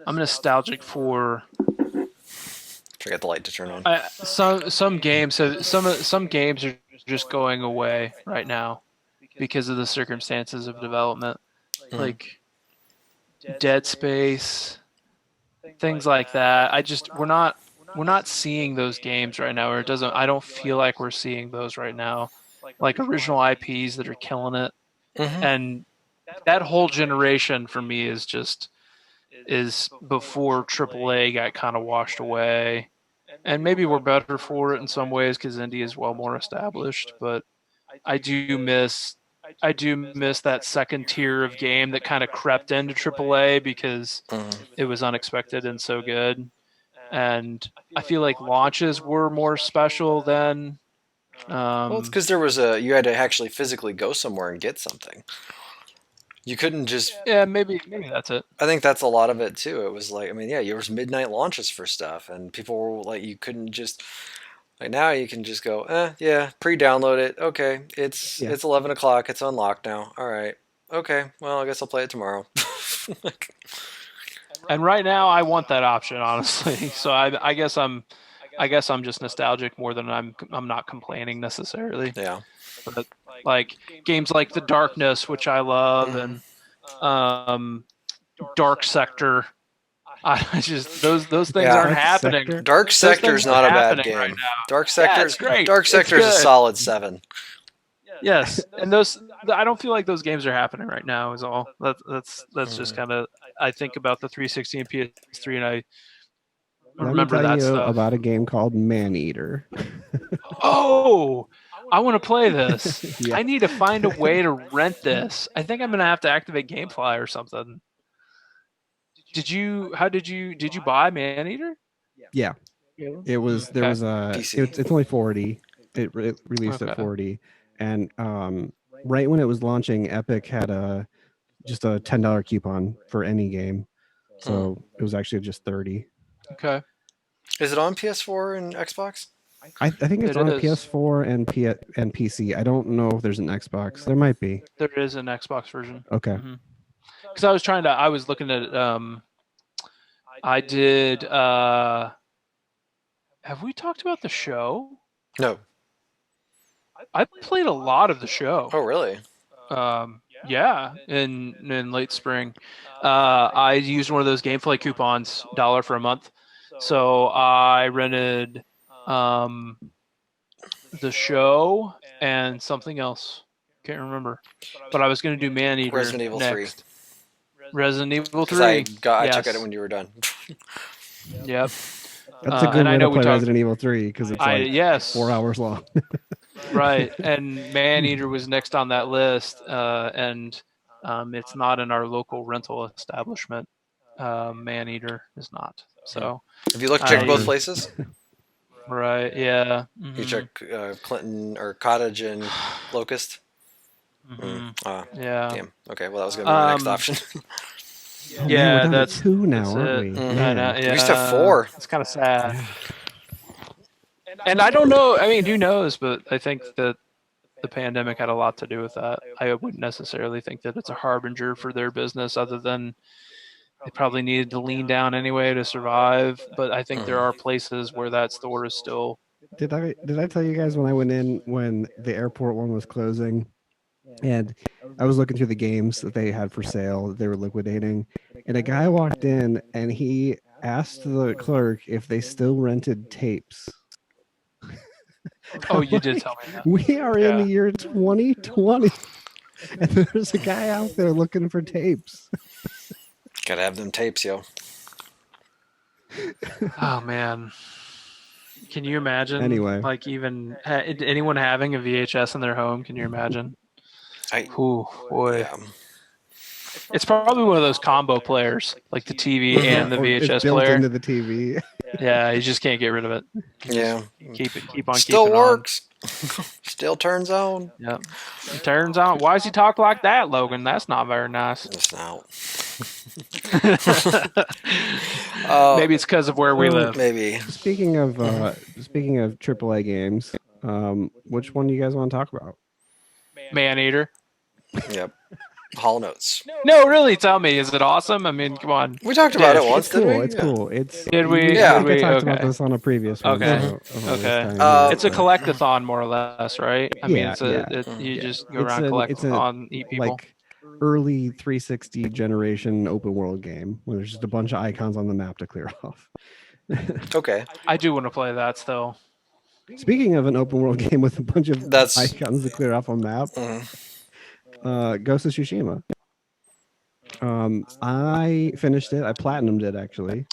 I'm nostalgic for Forget the light to turn on. some games. So some games are just going away right now because of the circumstances of development, like Dead Space, things like that. We're not we're not seeing those games right now, or it doesn't. I don't feel like we're seeing those right now, like original IPs that are killing it, and that whole generation for me is before AAA got kind of washed away, and maybe we're better for it in some ways because indie is well more established, but I do miss that second tier of game that kind of crept into AAA because it was unexpected and so good. And I feel like launches were more special then. Well, it's because you had to actually physically go somewhere and get something. You couldn't just. Yeah, maybe that's it. I think that's a lot of it too. It was like, I mean, yeah, there was midnight launches for stuff, and people were like, you couldn't just. Like now, you can just go, yeah, pre-download it. Okay, it's 11 o'clock. It's unlocked now. All right. Okay. Well, I guess I'll play it tomorrow. And right now, I want that option, honestly. So I guess I'm just nostalgic more than I'm not complaining necessarily. Yeah. But like games like The Darkness, which I love, and Dark Sector. I just those things aren't happening. Dark Sector's not a bad game. Right now. Dark Sector's great. Dark Sector's a solid 7. Yes, and I don't feel like those games are happening right now. Is all. That's just kind of. I think about the 360 and PS3, and I remember that stuff. About a game called Maneater. Oh, I want to play this. I need to find a way to rent this. I think I'm gonna have to activate GameFly or something. Did you buy Maneater? Yeah. It was was a it's only 40. It released at 40, and right when it was launching, Epic had just a $10 coupon for any game, so it was actually just 30. Okay. Is it on PS4 and Xbox? I think it's on PS4 and PC. I don't know if there's an Xbox. There might be. There is an Xbox version. Okay. Because I was looking at I did have we talked about the show? No. I played a lot of the show. Oh, really? Yeah, in late spring. I used one of those GameFly coupons, $1 for a month. So I rented the show and something else. Can't remember. But I was going to do Maneater Resident Evil next. 3. Resident Evil 3. I took it when you were done. Yep. That's a good way to play Resident Evil 3 because it's like 4 hours long. Right. And Maneater was next on that list, and it's not in our local rental establishment. Maneater is not. So have you checked both places? Right. Yeah. You check Clinton or Cottage and Locust. Yeah. Damn. Okay. Well, that was going to be my next option. Yeah, man, that's 2 now, aren't we? Yeah. We used to have 4. It's kind of sad. And I don't know. I mean, who knows? But I think that the pandemic had a lot to do with that. I wouldn't necessarily think that it's a harbinger for their business, other than they probably needed to lean down anyway to survive. But I think there are places where that store is still. Did I tell you guys when I went in when the airport one was closing, and I was looking through the games that they had for sale that they were liquidating, and a guy walked in and he asked the clerk if they still rented tapes. Oh, you did tell me that. We are in the year 2020, and there's a guy out there looking for tapes. Gotta have them tapes, yo. Oh man, can you imagine? Anyway, like even anyone having a VHS in their home? Can you imagine? Boy. Yeah. It's probably one of those combo players, like the TV and the VHS it's built player. into the TV. Yeah, you just can't get rid of it. Yeah. Keep on Still keeping works. Still turns on. Yep. It turns on. Why does he talk like that, Logan? That's not very nice. It's not. Maybe it's because of where we live. Maybe. Speaking of AAA games, which one do you guys want to talk about? Maneater. Yep. Hollow Notes. No, really, tell me. Is it awesome? I mean, come on. We talked about it once, didn't we? It's cool. Did we? Yeah. We talked about this on a previous one. Okay. It's a collectathon, more or less, right? I mean, you just go around collectathon, eat people. Like early 360 generation open world game where there's just a bunch of icons on the map to clear off. Okay. I do want to play that still. Speaking of an open world game with a bunch of That's- icons to clear off a map, Ghost of Tsushima. I finished it. I platinumed it actually.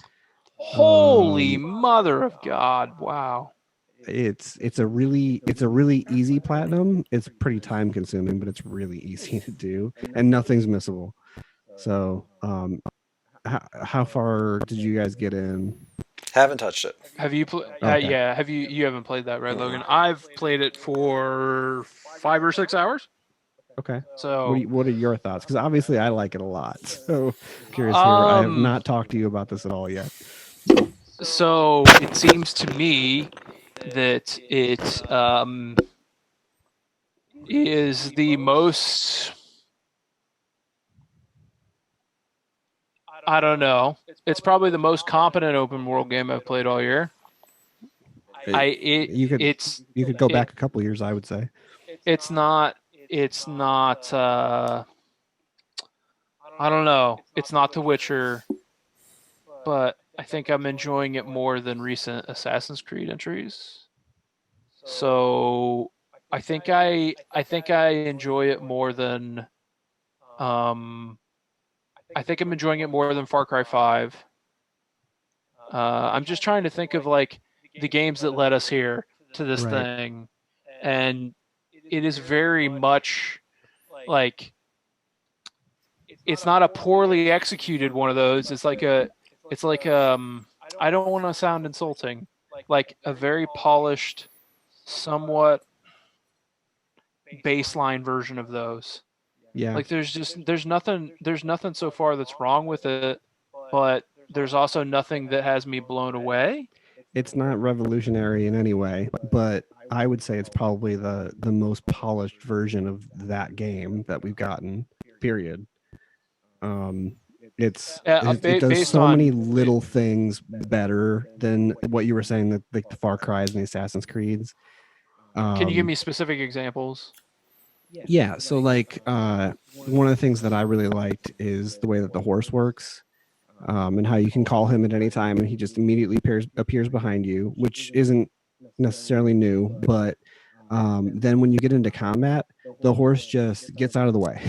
Holy mother of God! Wow. It's a really easy platinum. It's pretty time consuming, but it's really easy to do, and nothing's missable. So, how far did you guys get in? Haven't touched it. Have you Okay. yeah, have you haven't played that, right, Logan? I've played it for 5 or 6 hours. Okay. So What are your thoughts? Because obviously I like it a lot. So curious here. I have not talked to you about this at all yet. So it seems to me that it is the most, I don't know. It's probably the most competent open world game I've played all year. You could go back a couple years, I would say. It's not I don't know. It's not The Witcher, but I think I'm enjoying it more than recent Assassin's Creed entries. So I think I enjoy it more than I think I'm enjoying it more than Far Cry 5. I'm just trying to think of like the games that led us here to this thing, and it is very much like it's not a poorly executed one of those. It's like I don't want to sound insulting, like a very polished, somewhat baseline version of those. Yeah. Like there's nothing so far that's wrong with it, but there's also nothing that has me blown away. It's not revolutionary in any way, but I would say it's probably the most polished version of that game that we've gotten. Period. It does so many little things better than what you were saying, that like the Far Cry's and the Assassin's Creeds. Can you give me specific examples? Yeah, so like one of the things that I really liked is the way that the horse works, and how you can call him at any time and he just immediately appears behind you, which isn't necessarily new, but then when you get into combat, the horse just gets out of the way.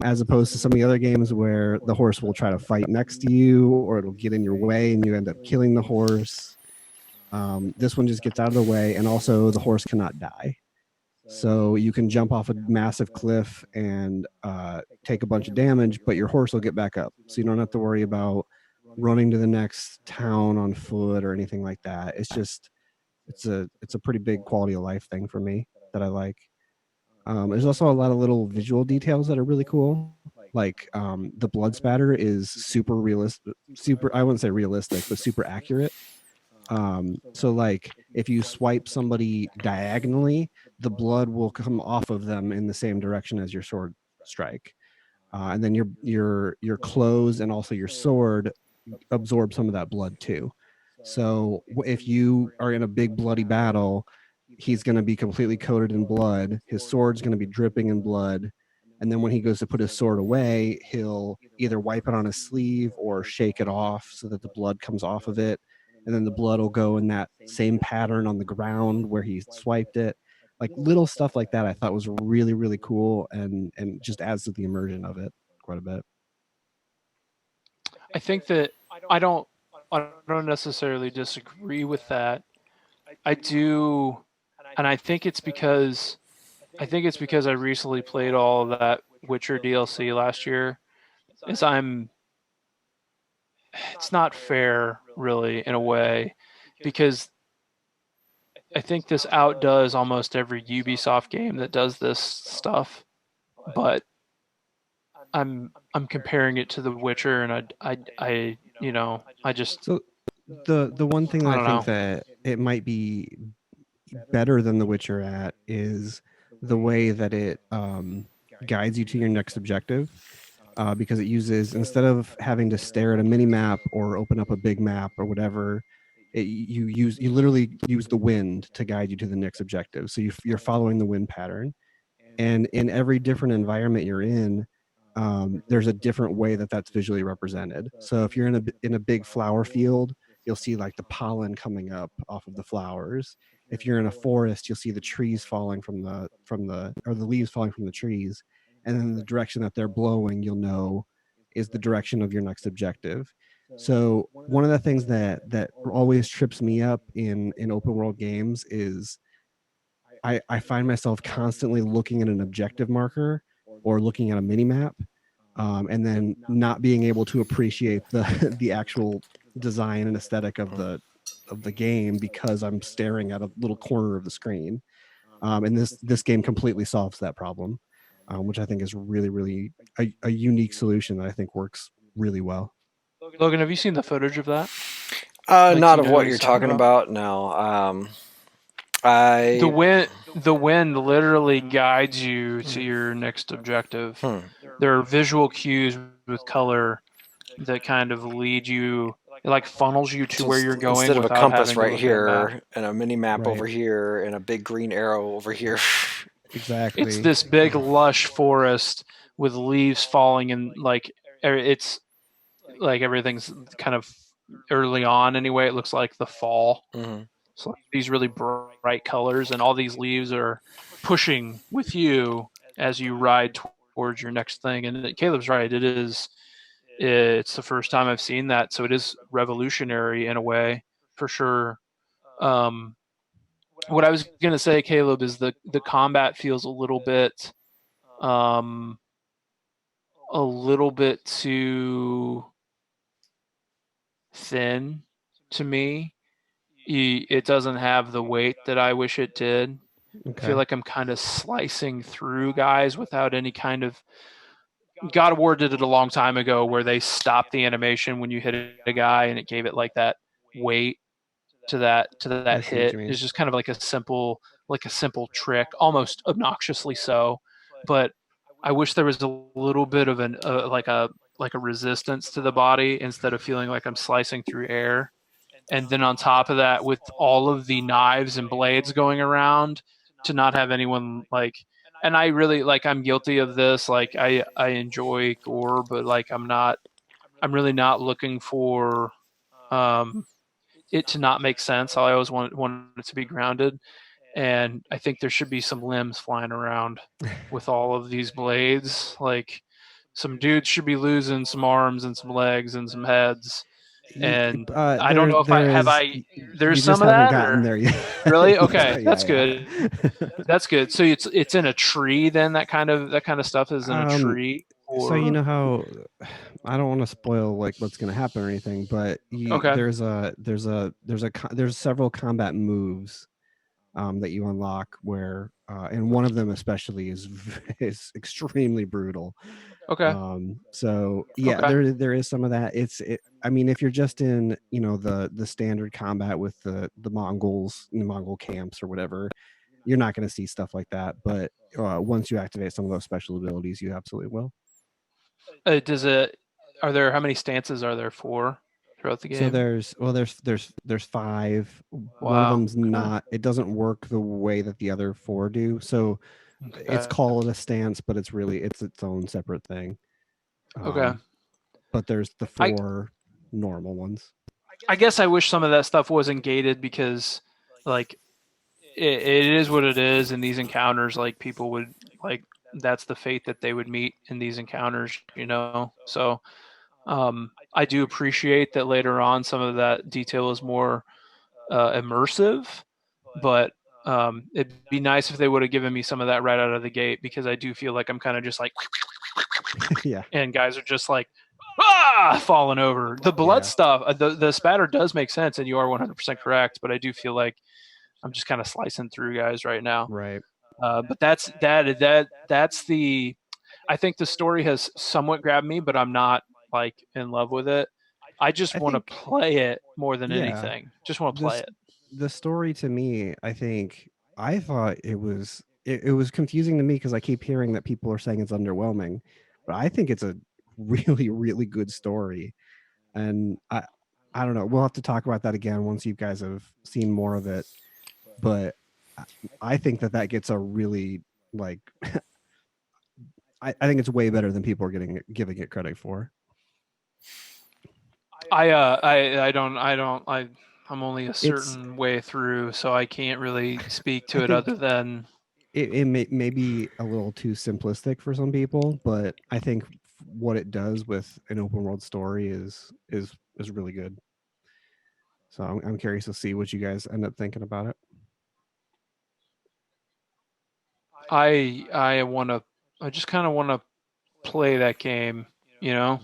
As opposed to some of the other games where the horse will try to fight next to you, or it'll get in your way and you end up killing the horse. This one just gets out of the way, and also the horse cannot die. So you can jump off a massive cliff and take a bunch of damage, but your horse will get back up. So you don't have to worry about running to the next town on foot or anything like that. It's just it's a pretty big quality of life thing for me that I like. There's also a lot of little visual details that are really cool. Like the blood spatter is super realistic, I wouldn't say realistic, but super accurate. So like if you swipe somebody diagonally, the blood will come off of them in the same direction as your sword strike. And then your clothes and also your sword absorb some of that blood too. So if you are in a big bloody battle, he's going to be completely coated in blood. His sword's going to be dripping in blood. And then when he goes to put his sword away, he'll either wipe it on his sleeve or shake it off so that the blood comes off of it. And then the blood will go in that same pattern on the ground where he swiped it. Like little stuff like that I thought was really, really cool, and just adds to the immersion of it quite a bit. I think that I don't necessarily disagree with that. I do, and I think it's because I recently played all of that Witcher DLC last year. It's not fair, really, in a way, because I think this outdoes almost every Ubisoft game that does this stuff. But I'm comparing it to The Witcher, and I just so the one thing that I think that it might be better than The Witcher at is the way that it guides you to your next objective, because it uses, instead of having to stare at a mini map or open up a big map or whatever, you literally use the wind to guide you to the next objective. So you're following the wind pattern, and in every different environment you're in, there's a different way that that's visually represented. So if you're in a big flower field, you'll see like the pollen coming up off of the flowers. If you're in a forest, you'll see the trees falling from the or the leaves falling from the trees, and then the direction that they're blowing, you'll know is the direction of your next objective. So one of the things that always trips me up in open world games is I find myself constantly looking at an objective marker or looking at a mini map, and then not being able to appreciate the the actual design and aesthetic of the game because I'm staring at a little corner of the screen. And this game completely solves that problem, which I think is really a unique solution that I think works really well. Logan, have you seen the footage of that? Not of what you're talking about. No. The wind literally guides you to your next objective. There are visual cues with color that kind of lead you, it like funnels you to where you're going. Instead of a compass right here and a mini map Right. over here and a big green arrow over here. Exactly. It's this big lush forest with leaves falling, and like it's like everything's kind of early on anyway. It looks like the fall. Mm-hmm. So these really bright colors, and all these leaves are pushing with you as you ride towards your next thing. And Caleb's right; it's the first time I've seen that, so it is revolutionary in a way, for sure. What I was gonna say, Caleb, is the combat feels a little bit too thin to me. It doesn't have the weight that I wish it did. Okay. I feel like I'm kind of slicing through guys without any kind of. God of War did it a long time ago, where they stopped the animation when you hit a guy, and it gave it like that weight to that hit. It's just kind of like a simple trick, almost obnoxiously so. But I wish there was a little bit of like a resistance to the body, instead of feeling like I'm slicing through air. And then on top of that, with all of the knives and blades going around, to not have anyone like. And I really I'm guilty of this. Like I enjoy gore, but like I'm really not looking for it to not make sense. I always want it to be grounded. And I think there should be some limbs flying around with all of these blades. Like some dudes should be losing some arms and some legs and some heads. And I don't know if there's some of that gotten there yet. Really? Okay. Yeah, That's good. That's good. So it's in a tree then, that kind of stuff is in a tree. So you know how I don't want to spoil like what's going to happen or anything, but there's several combat moves that you unlock where and one of them especially is extremely brutal. Okay. So yeah, okay. there is some of that. I mean, if you're just in the standard combat with the Mongols in the Mongol camps or whatever, you're not going to see stuff like that. But once you activate some of those special abilities, you absolutely will. Are there, how many stances are there for throughout the game? So there's 5. Wow. One of them's not. It doesn't work the way that the other 4 do. So it's called a stance, but it's its own separate thing. Okay. But there's the 4 normal ones. I guess I wish some of that stuff wasn't gated, because like it is what it is in these encounters. Like people would that's the fate that they would meet in these encounters, So I do appreciate that later on some of that detail is more immersive, but it'd be nice if they would have given me some of that right out of the gate, because I do feel like I'm kind of just like yeah, and guys are just like falling over. The blood stuff, the spatter does make sense, and you are 100% correct, but I do feel like I'm just kind of slicing through guys right now. Right. But that's the. I think the story has somewhat grabbed me, but I'm not like in love with it. I just want to play it more than anything. Just want to play it. The story to me, I thought it was confusing to me, because I keep hearing that people are saying it's underwhelming, but I think it's a really, really good story. And I don't know. We'll have to talk about that again once you guys have seen more of it. But I think that gets a really I think it's way better than people are giving it credit for. I'm only a certain way through, so I can't really speak to it other than it may be a little too simplistic for some people, but I think what it does with an open world story is really good. So I'm curious to see what you guys end up thinking about it. I just kind of want to play that game,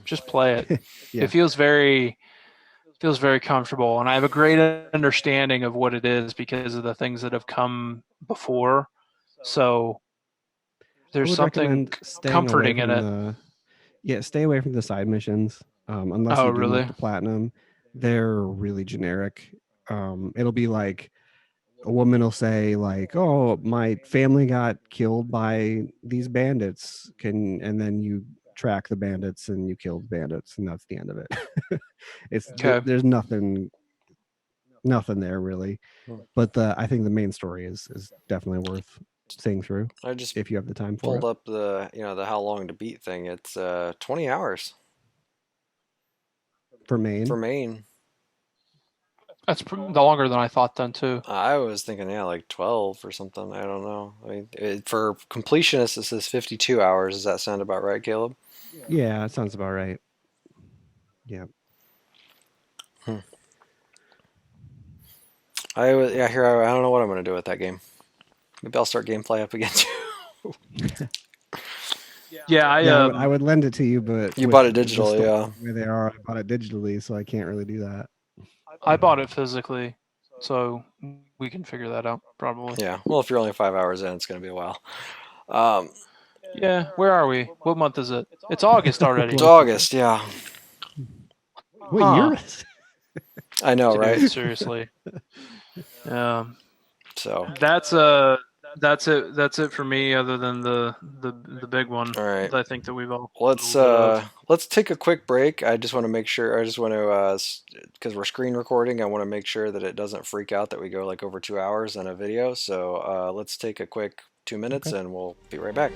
just play it. Yeah. It feels very comfortable, and I have a great understanding of what it is because of the things that have come before. So there's something comforting in it. Stay away from the side missions unless you do want the platinum. They're really generic. It'll be like a woman will say like, "Oh, my family got killed by these bandits." And then you track the bandits and you kill the bandits, and that's the end of it. There's nothing there really. But I think the main story is definitely worth seeing through. If you have the time for it. Pulled up the the how long to beat thing. It's 20 hours for main. For main. That's longer than I thought then too. I was thinking like 12 or something. I don't know. I mean, for completionists, it says 52 hours. Does that sound about right, Caleb? Yeah, it sounds about right. Yeah. I don't know what I'm going to do with that game. Maybe I'll start gameplay up again too. Yeah, I would lend it to you, but you bought it digitally, yeah. Where they are, I bought it digitally, so I can't really do that. I bought it physically, so we can figure that out probably. Yeah, well, if you're only 5 hours in, it's going to be a while. Yeah, where are we? What month is it? It's August already. It's August, yeah. What year is it? I know, right? Seriously. So that's it for me. Other than the big one. All right. I think that we've all. Let's take a quick break. I just want to make sure. I just want to because we're screen recording. I want to make sure that it doesn't freak out that we go like over 2 hours in a video. So let's take a quick 2 minutes, and we'll be right back.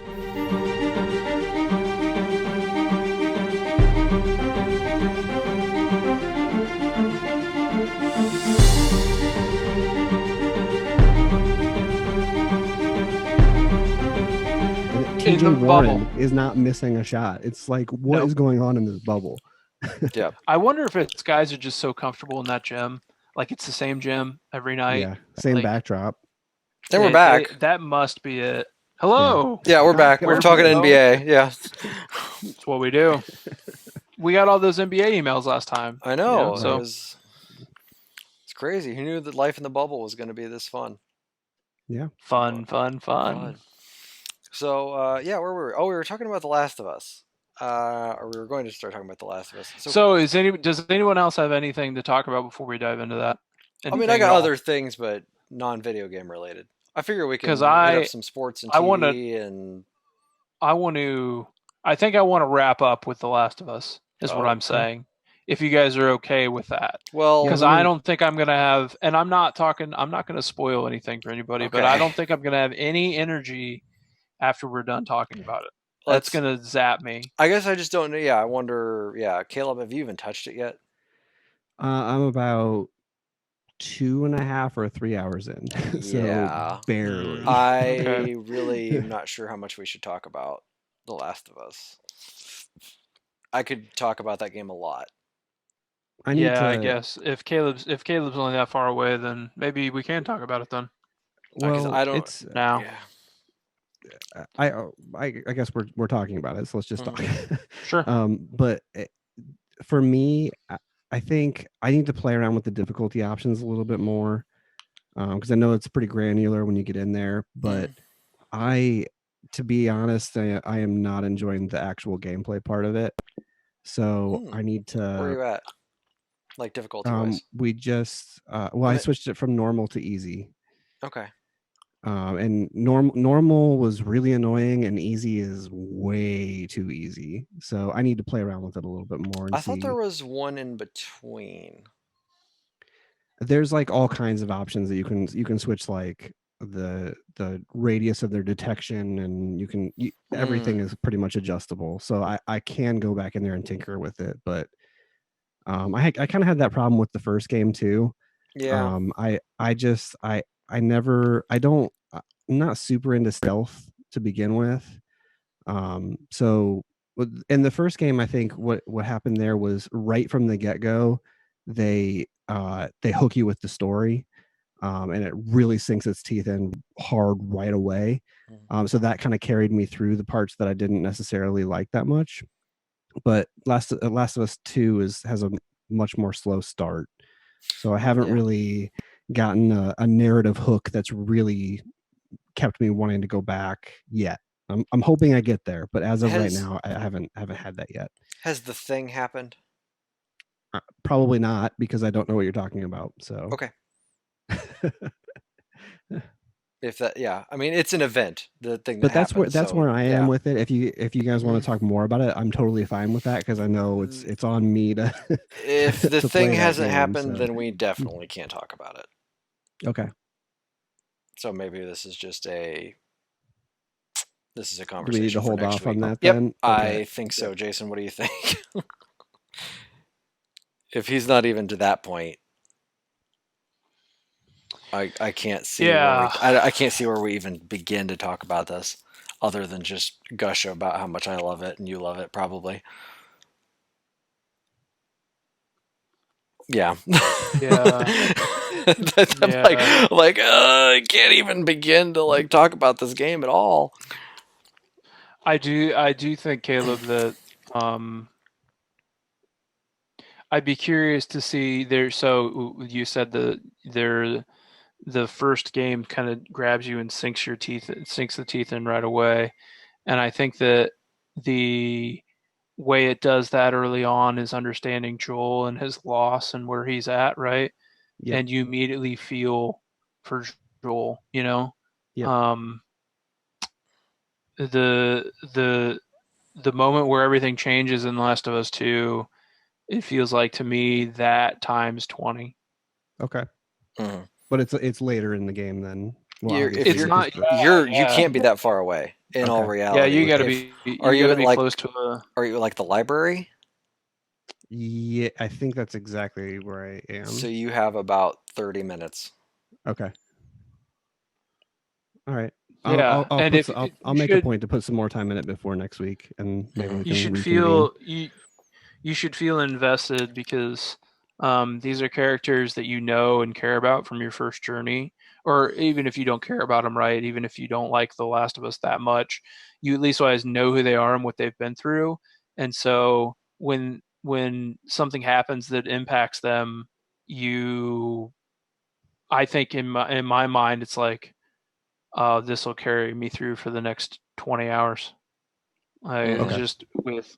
TJ Warren is not missing a shot. It's like, what is going on in this bubble? Yeah. I wonder if it's guys are just so comfortable in that gym. Like it's the same gym every night. Yeah. Same backdrop. And we're back. That must be it. Hello. Yeah, we're back. We're talking NBA. Yeah. That's what we do. We got all those NBA emails last time. I know. So it's crazy. Who knew that life in the bubble was going to be this fun? Yeah. Fun. So, where were we? Oh, we were talking about The Last of Us. Or we were going to start talking about The Last of Us. So does anyone else have anything to talk about before we dive into that? I got other things, but non-video game related. I figure we can hit up some sports and TV I think I want to wrap up with The Last of Us, is what I'm saying. If you guys are okay with that. Well, because I don't think I'm going to have, and I'm not going to spoil anything for anybody, but I don't think I'm going to have any energy after we're done talking about it. That's going to zap me. I guess I just don't know. Yeah, I wonder. Yeah, Caleb, have you even touched it yet? I'm about 2.5 or 3 hours in. So barely. I really am not sure how much we should talk about The Last of Us. I could talk about that game a lot. I guess if Caleb's only that far away, then maybe we can talk about it then. Well, I don't. It's now. Yeah. I guess we're talking about it, so let's just talk. Sure. But for me, I think I need to play around with the difficulty options a little bit more, because I know it's pretty granular when you get in there. But to be honest, I am not enjoying the actual gameplay part of it. So I need to. Where are you at? Like difficulty wise? We just I switched it from normal to easy. Okay. And normal was really annoying, and easy is way too easy. So I need to play around with it a little bit more. I thought there was one in between. There's like all kinds of options that you can switch, like the radius of their detection, and everything is pretty much adjustable. So I can go back in there and tinker with it, but I kind of had that problem with the first game too. Yeah. I'm not super into stealth to begin with. So in the first game, I think what happened there was right from the get-go, they hook you with the story, and it really sinks its teeth in hard right away. So that kind of carried me through the parts that I didn't necessarily like that much. But Last of Us 2 has a much more slow start. So I haven't really gotten a narrative hook that's really kept me wanting to go back yet. I'm hoping I get there, but as of right now, I haven't had that yet. Has the thing happened? Probably not, because I don't know what you're talking about. So okay. If that, I mean, it's an event. The thing, but that's where I am with it. If you guys want to talk more about it, I'm totally fine with that, because I know it's on me to. If the thing hasn't happened, so. then we definitely can't talk about it. Okay. So maybe this is a conversation. Do we need to hold off on that then? Okay. I think so. Jason, what do you think? If he's not even to that point, I can't see. Yeah. I can't see where we even begin to talk about this, other than just gush about how much I love it and you love it, probably. Yeah. Yeah. I can't even begin to talk about this game at all. I do think, Caleb, that I'd be curious to see there. So you said the first game kind of grabs you and sinks the teeth in right away, and I think that the way it does that early on is understanding Joel and his loss and where he's at, right? Yep. And you immediately feel for Joel, you know. Yep. The moment where everything changes in The Last of Us 2, it feels like to me that times 20. Okay. Mm-hmm. But it's later in the game then. Well, you can't be that far away in all reality. Yeah, you got to be. Are you be close to a? Are you like the library? Yeah, I think that's exactly where I am. So you have about 30 minutes. Okay. All right. Yeah, I'll make a point to put some more time in it before next week, and maybe we can you should feel invested, because these are characters that you know and care about from your first journey, or even if you don't care about them, right? Even if you don't like The Last of Us that much, you at least always know who they are and what they've been through. And so when something happens that impacts them, I think in my mind, it's like, this will carry me through for the next 20 hours. Just with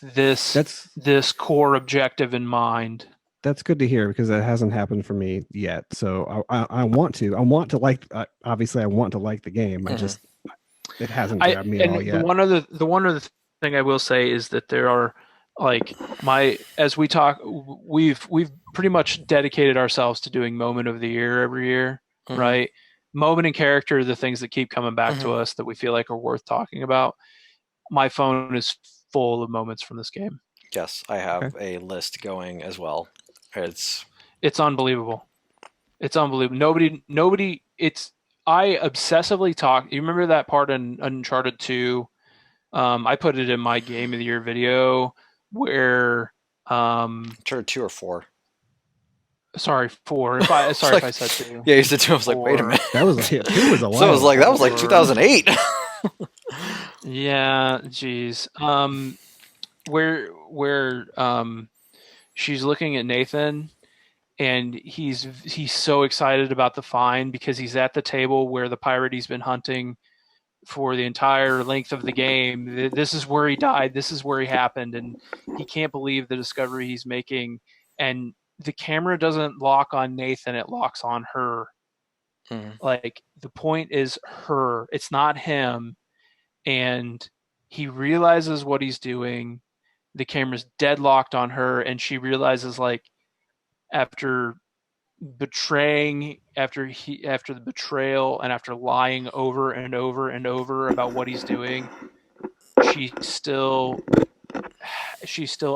this core objective in mind. That's good to hear, because that hasn't happened for me yet. So I want to like. Obviously, I want to like the game. It hasn't grabbed me at all yet. The one other thing I will say is that there are, as we talk, we've pretty much dedicated ourselves to doing moment of the year every year, right? Moment and character are the things that keep coming back to us that we feel like are worth talking about. My phone is full of moments from this game. Yes, I have a list going as well. It's unbelievable. It's unbelievable. Nobody. I obsessively talk. You remember that part in Uncharted 2? I put it in my Game of the Year video where Uncharted 2 or 4. Sorry, 4. If I said 2. Yeah, you said 2. I was like, wait a minute. That was 2 was a while. So I was like, that was like 2008. Yeah, geez. Where she's looking at Nathan, and he's so excited about the find, because he's at the table where the pirate he's been hunting for the entire length of the game. This is where he died. This is where he happened, and he can't believe the discovery he's making. And the camera doesn't lock on Nathan; it locks on her. Like, the point is her. It's not him. And he realizes what he's doing. The camera's deadlocked on her, and she realizes, like, after betraying after the betrayal and after lying over and over and over about what he's doing, she still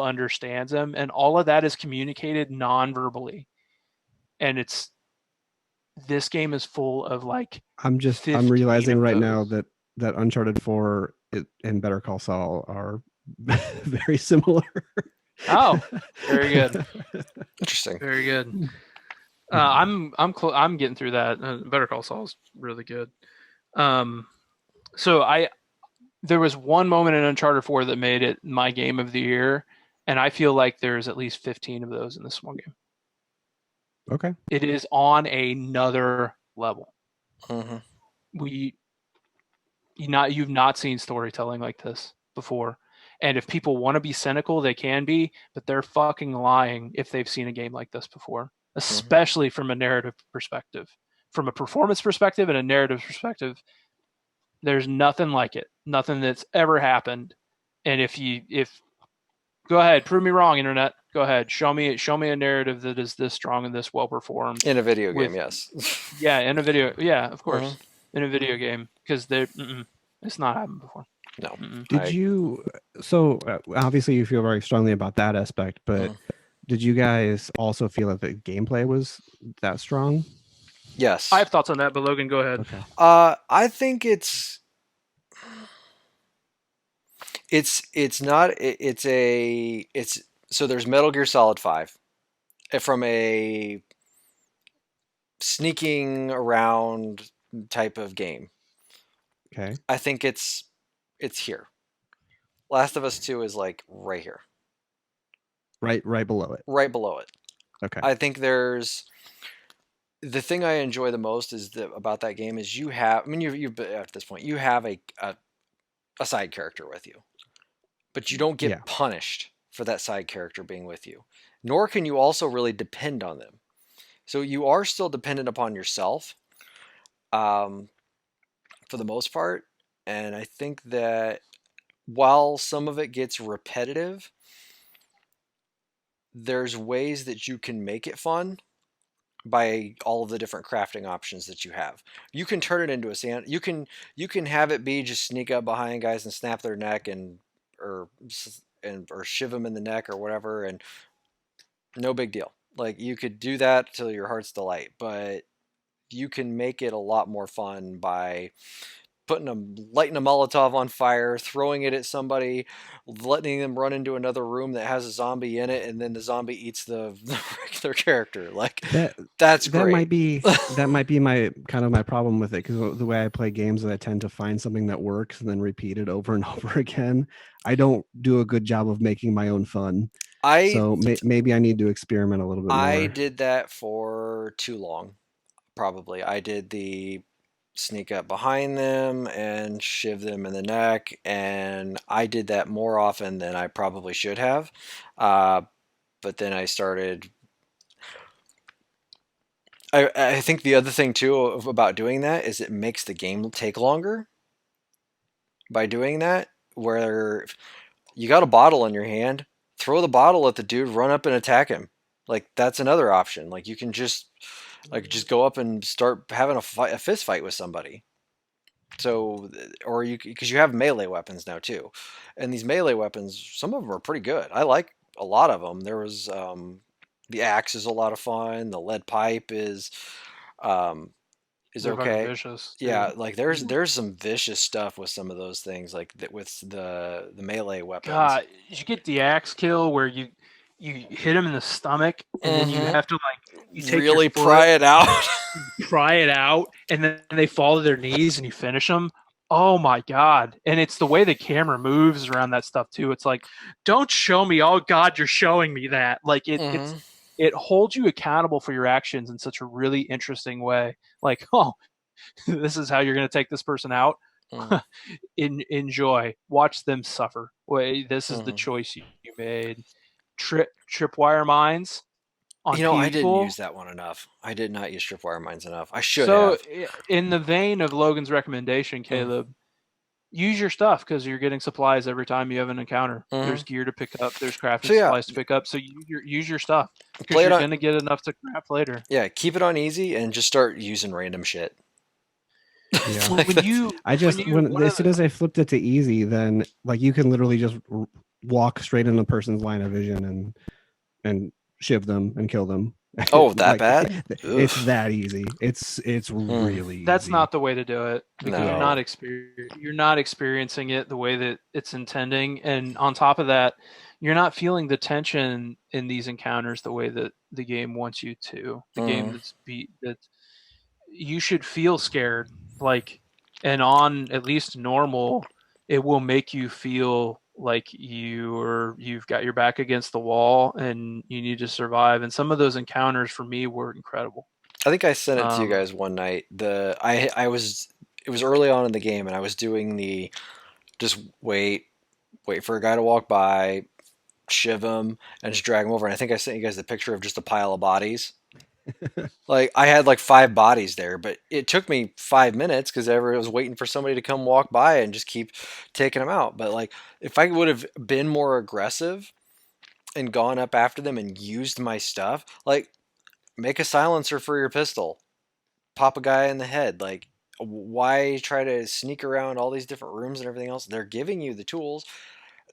understands him, and all of that is communicated non-verbally. And this game is full of like I'm realizing right now that Uncharted 4 and Better Call Saul are very similar. Oh, very good. Interesting. Very good. I'm getting through that. Better Call Saul is really good. So there was one moment in Uncharted 4 that made it my game of the year, and I feel like there's at least 15 of those in this one game. Okay. It is on another level. Mm-hmm. You've not seen storytelling like this before. And if people want to be cynical, they can be, but they're fucking lying if they've seen a game like this before, especially from a narrative perspective. From a performance perspective and a narrative perspective, there's nothing like it. Nothing that's ever happened. And if go ahead, prove me wrong, internet. Go ahead. Show me a narrative that is this strong and this well performed. In a video game, yes. Yeah, in a video. Yeah, of course. In a video game. Because it's not happened before. No. Did you... So, obviously you feel very strongly about that aspect, but did you guys also feel that the gameplay was that strong? Yes. I have thoughts on that, but Logan, go ahead. Okay. I think it's so there's Metal Gear Solid 5 from a sneaking around type of game. Okay. I think it's here. Last of Us 2 is like right here. Right below it. Right below it. Okay. I think there's the thing I enjoy the most about that game is you have, I mean, you've at this point, you have a side character with you, but you don't get punished for that side character being with you, nor can you also really depend on them. So you are still dependent upon yourself, for the most part. And I think that while some of it gets repetitive, there's ways that you can make it fun by all of the different crafting options that you have. You can turn it into a sand. You can have it be just sneak up behind guys and snap their neck or shiv them in the neck or whatever, and no big deal. Like, you could do that till your heart's delight, but you can make it a lot more fun by lighting a Molotov on fire, throwing it at somebody, letting them run into another room that has a zombie in it, and then the zombie eats the regular character. Like, that's great. That might be my problem with it, because the way I play games is I tend to find something that works and then repeat it over and over again. I don't do a good job of making my own fun. So maybe I need to experiment a little bit more. I did that for too long. Probably. I did the sneak up behind them and shiv them in the neck, and I did that more often than I probably should have. But then I started... I think the other thing too about doing that is it makes the game take longer by doing that, where you got a bottle in your hand, throw the bottle at the dude, run up and attack him. Like, that's another option. Like, you can just go up and start having a fist fight with somebody. So, or because you have melee weapons now too, and these melee weapons, some of them are pretty good. I like a lot of them. There was the axe is a lot of fun. The lead pipe is okay. Vicious, yeah, like there's some vicious stuff with some of those things, like with the melee weapons. God, you get the axe kill where you hit him in the stomach, and then you have to you take really your foot, pry it out. pry it out, and then they fall to their knees, and you finish them. Oh my God. And it's the way the camera moves around that stuff too. It's like, don't show me, oh God, you're showing me that. Like, it holds you accountable for your actions in such a really interesting way. Like, oh, this is how you're going to take this person out. Enjoy. Watch them suffer. Wait, this is the choice you made. Tripwire mines on people. I didn't use that one enough. I did not use tripwire mines enough. I should have. So, in the vein of Logan's recommendation, Caleb, use your stuff because you're getting supplies every time you have an encounter. Mhm. There's gear to pick up. There's crafting So, yeah. supplies to pick up. So use your stuff because Play it you're on- going to get enough to craft later. Yeah, keep it on easy and just start using random shit. Yeah. Well, when you I just as soon as I flipped it to easy, then like you can literally just walk straight in a person's line of vision and shiv them and kill them. Oh, that Like, bad? It's Ugh. that easy. It's really that's easy. not the way to do it because No. you're not experiencing it the way that it's intending, and on top of that, you're not feeling the tension in these encounters the way that the game wants you to. The game that you should feel scared, like, and on at least normal, it will make you feel like you've got your back against the wall and you need to survive. And some of those encounters for me were incredible. I think I sent it to you guys one night. It was early on in the game, and I was doing the just wait for a guy to walk by, shiv him, and just drag him over. And I think I sent you guys the picture of just a pile of bodies. Like I had like 5 bodies there, but it took me 5 minutes because I was waiting for somebody to come walk by and just keep taking them out. But like if I would have been more aggressive and gone up after them and used my stuff, like make a silencer for your pistol, pop a guy in the head. Like why try to sneak around all these different rooms and everything else? They're giving you the tools.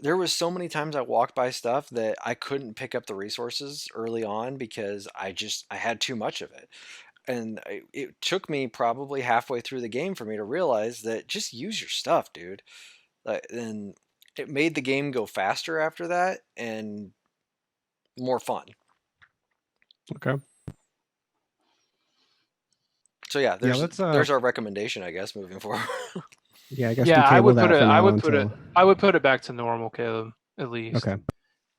There was so many times I walked by stuff that I couldn't pick up the resources early on because I had too much of it. And it took me probably halfway through the game for me to realize that just use your stuff, dude. And it made the game go faster after that and more fun. Okay. So yeah, there's our recommendation, I guess, moving forward. Yeah, I guess. Yeah, I would put it. I would until... put it back to normal, Caleb, at least. Okay.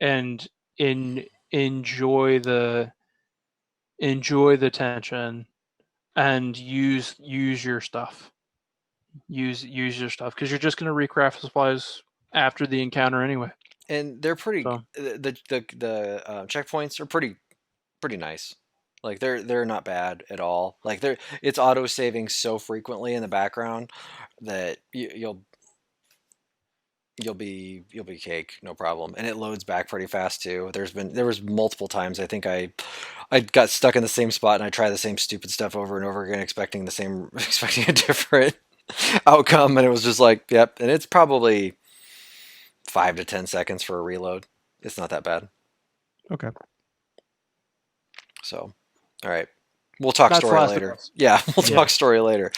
And enjoy the tension, and use your stuff. Use your stuff because you're just going to recraft supplies after the encounter anyway. And they're pretty. So. The checkpoints are pretty nice. Like they're not bad at all. Like it's auto saving so frequently in the background that you'll be cake, no problem. And it loads back pretty fast too. There was multiple times I think I got stuck in the same spot and I tried the same stupid stuff over and over again, expecting a different outcome, and it was just like, yep. And it's probably 5 to 10 seconds for a reload. It's not that bad. Okay. So, all right, we'll talk story later. Yeah, we'll talk story later.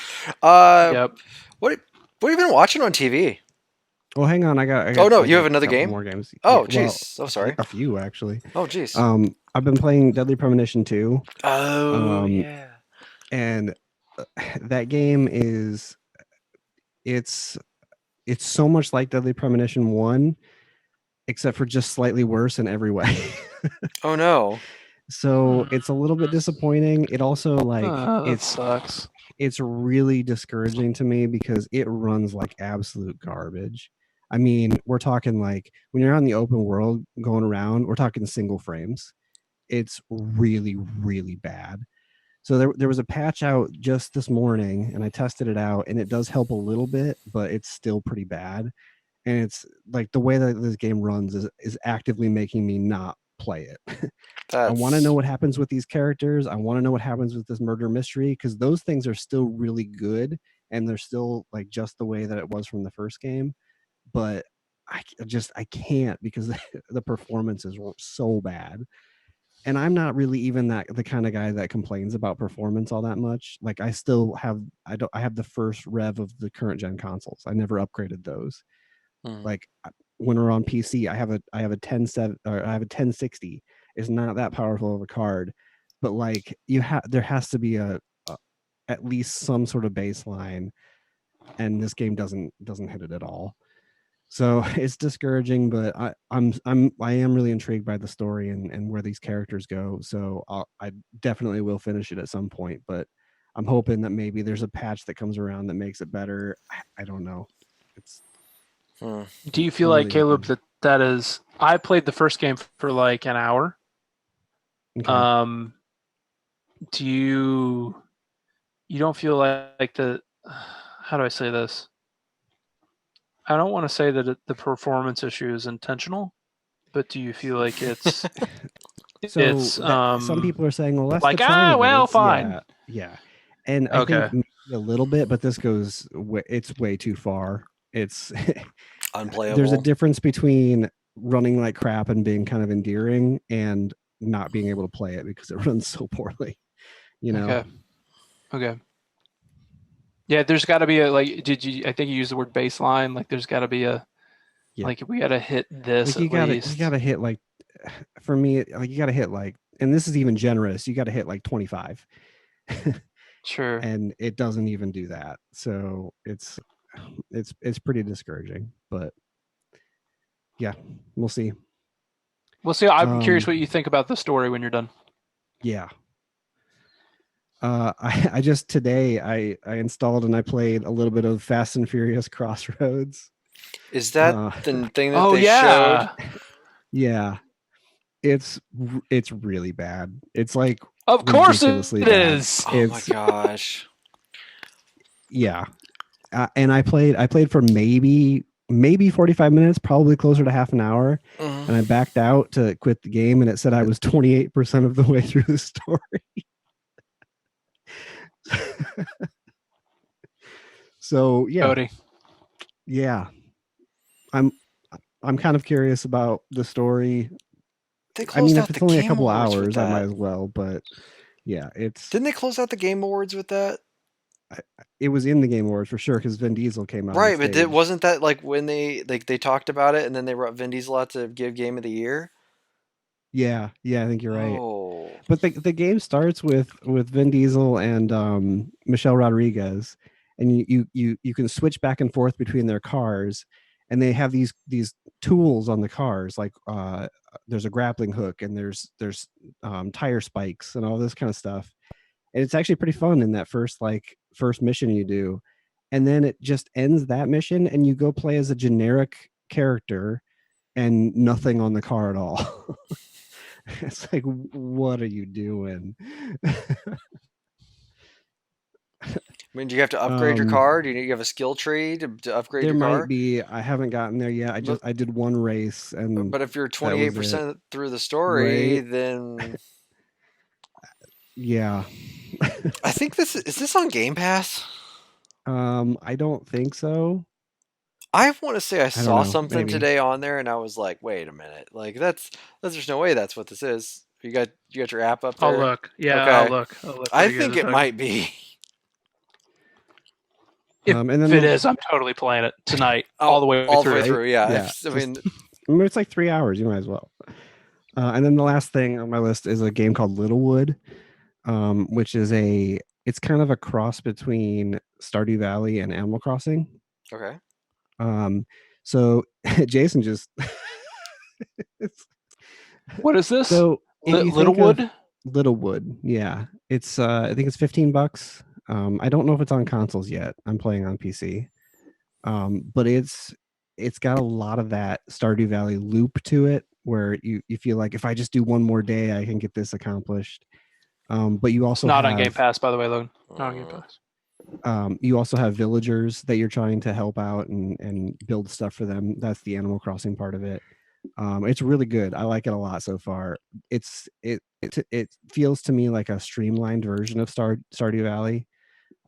Yep. What have you been watching on TV? Well, hang on. I got oh no, you have another game? More games. Oh, jeez. Well, sorry. A few actually. Oh, jeez. I've been playing Deadly Premonition 2. Oh, yeah. And that game is it's so much like Deadly Premonition 1, except for just slightly worse in every way. Oh no. So it's a little bit disappointing. It also it sucks. It's really discouraging to me because it runs like absolute garbage. I mean, we're talking like when you're on the open world going around, we're talking single frames. It's really, really bad. So there was a patch out just this morning and I tested it out and it does help a little bit, but it's still pretty bad. And it's like the way that this game runs is actively making me not play it. I want to know what happens with these characters. I want to know what happens with this murder mystery because those things are still really good and they're still like just the way that it was from the first game. But I can't because the performance is so bad. And I'm not really even the kind of guy that complains about performance all that much. Like I have the first rev of the current gen consoles. I never upgraded those. Like when we're on PC, I have a 1060. It's not that powerful of a card, but like there has to be a at least some sort of baseline, and this game doesn't hit it at all. So it's discouraging, but I am really intrigued by the story and where these characters go. So I definitely will finish it at some point, but I'm hoping that maybe there's a patch that comes around that makes it better. I don't know. Do you feel like, Caleb, that is? I played the first game for like an hour. Okay. Do you don't feel like the? How do I say this? I don't want to say that the performance issue is intentional, but do you feel like it's So it's some people are saying, well, that's like, the charm of it. well, It's, fine. Yeah. And I Okay. think maybe a little bit, but this goes, it's way too far. It's Unplayable. There's a difference between running like crap and being kind of endearing and not being able to play it because it runs so poorly, you know? Okay. Yeah, there's got to be a, like, I think you used the word baseline. Like, there's got to be a, like, we got to hit this like at least. You got to hit, like, for me, like, you got to hit, like, and this is even generous, you got to hit like 25. Sure. And it doesn't even do that. So it's pretty discouraging, but yeah, we'll see. We'll see. I'm curious what you think about the story when you're done. Yeah. I just today I installed and I played a little bit of Fast and Furious Crossroads. Is that the thing that they showed? Yeah. It's really bad. It's like, of course it bad. is. Oh my gosh. Yeah. And I played for maybe 45 minutes, probably closer to half an hour. Mm-hmm. And I backed out to quit the game, and it said I was 28% of the way through the story. So yeah. Cody. Yeah. I'm kind of curious about the story. I mean, if it's only a couple hours, I might as well, but yeah, Didn't they close out the Game Awards with that? It was in the Game Awards for sure because Vin Diesel came out. Right, but wasn't that like when they talked about it and then they brought Vin Diesel out to give Game of the Year? Yeah, I think you're right. Oh. But the game starts with Vin Diesel and Michelle Rodriguez, and you can switch back and forth between their cars, and they have these tools on the cars, like there's a grappling hook and there's tire spikes and all this kind of stuff. And it's actually pretty fun in that first mission you do. And then it just ends that mission and you go play as a generic character and nothing on the car at all. It's like, what are you doing? I mean, do you have to upgrade your car? Do you have a skill tree to upgrade your car? There might be. I haven't gotten there yet. I did one race, and but if you're 28% through the story, right? Then yeah. I think is this on Game Pass? I don't think so. I want to say I saw something maybe. Today on there, and I was like, "Wait a minute! Like there's no way that's what this is." You got your app up there? I'll look. Yeah, okay. I'll look. I think it might be. If it is, I'm totally playing it tonight, all the way through. Yeah. I mean, it's like 3 hours. You might as well. And then the last thing on my list is a game called Littlewood, which is it's kind of a cross between Stardew Valley and Animal Crossing. Okay. So Jason just what is this? So Littlewood? Littlewood, yeah. It's I think it's $15. I don't know if it's on consoles yet. I'm playing on PC. But it's got a lot of that Stardew Valley loop to it where you feel like if I just do one more day, I can get this accomplished. But you also not on Game Pass, by the way, Logan. Not on Game Pass. You also have villagers that you're trying to help out and build stuff for them. That's the Animal Crossing part of it. It's really good. I like it a lot so far. It feels to me like a streamlined version of Stardew Valley,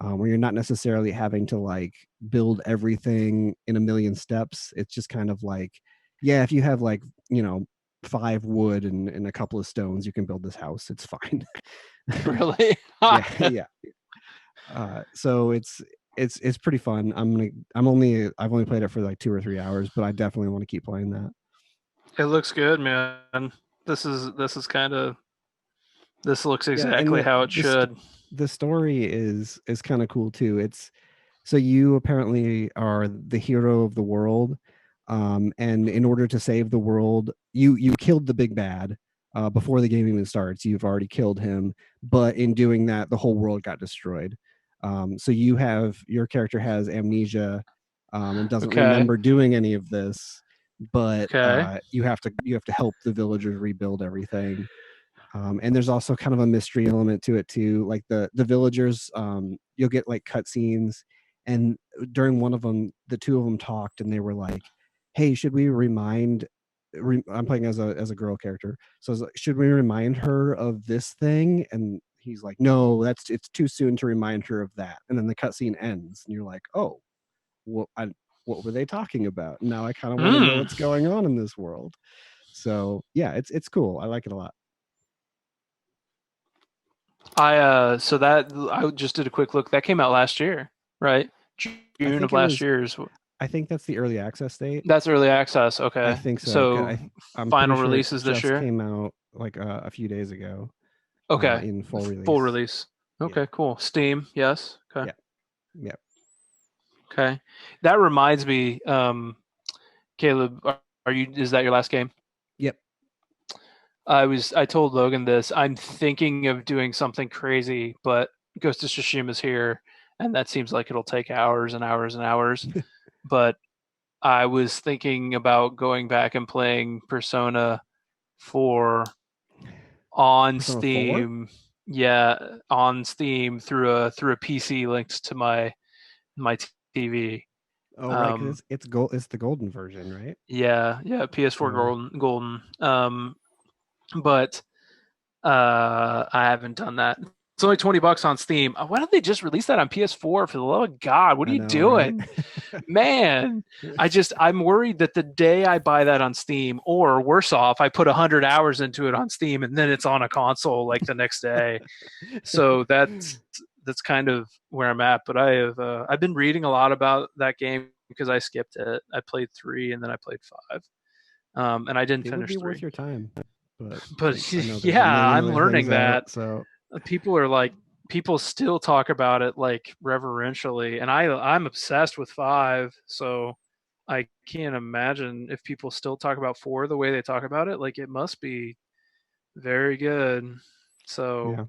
where you're not necessarily having to like build everything in a million steps. It's just kind of like, yeah, if you have 5 wood and a couple of stones, you can build this house. It's fine. Really? yeah. So it's pretty fun. I've only played it for like 2 or 3 hours, but I definitely want to keep playing that. It looks good, man. This looks exactly how it should. The story is kind of cool too. So you apparently are the hero of the world, and in order to save the world, you killed the big bad before the game even starts. You've already killed him, but in doing that, the whole world got destroyed. So your character has amnesia and doesn't remember doing any of this, but you have to help the villagers rebuild everything. And there's also kind of a mystery element to it too. Like the villagers, you'll get like cutscenes, and during one of them, the two of them talked, and they were like, "Hey, should we remind?" I'm playing as a girl character, so I was like, should we remind her of this thing? And he's like, "No, it's too soon to remind her of that." And then the cutscene ends, and you're like, "Oh, what were they talking about?" Now I kind of want to know what's going on in this world. So yeah, it's cool. I like it a lot. I just did a quick look. That came out last year, right? June of last year. I think that's the early access date. That's early access. Okay, I think so. So I'm final sure releases this year came out like a few days ago. Okay, in full release. Full release. Okay, yeah. Cool. Steam, yes. Okay. Yeah. Okay, that reminds me, Caleb, are you? Is that your last game? Yep. I told Logan this. I'm thinking of doing something crazy, but Ghost of Tsushima is here, and that seems like it'll take hours and hours and hours. But I was thinking about going back and playing Persona 4 on Persona Steam. 4? Yeah, on Steam through a PC linked to my TV. Oh, right, because it's the golden version, right? Yeah, PS4 golden. But I haven't done that. It's only $20 on Steam. Why don't they just release that on PS4? For the love of God, what are you doing, right? Man? I'm worried that the day I buy that on Steam, or worse off, I put 100 hours into it on Steam and then it's on a console like the next day. So that's kind of where I'm at. But I've been reading a lot about that game because I skipped it. I played 3 and then I played 5, and I didn't finish 3. It would be worth your time. But yeah, I'm learning that. So people still talk about it like reverentially, and I'm obsessed with 5. So I can't imagine if people still talk about 4 the way they talk about it. Like, it must be very good. So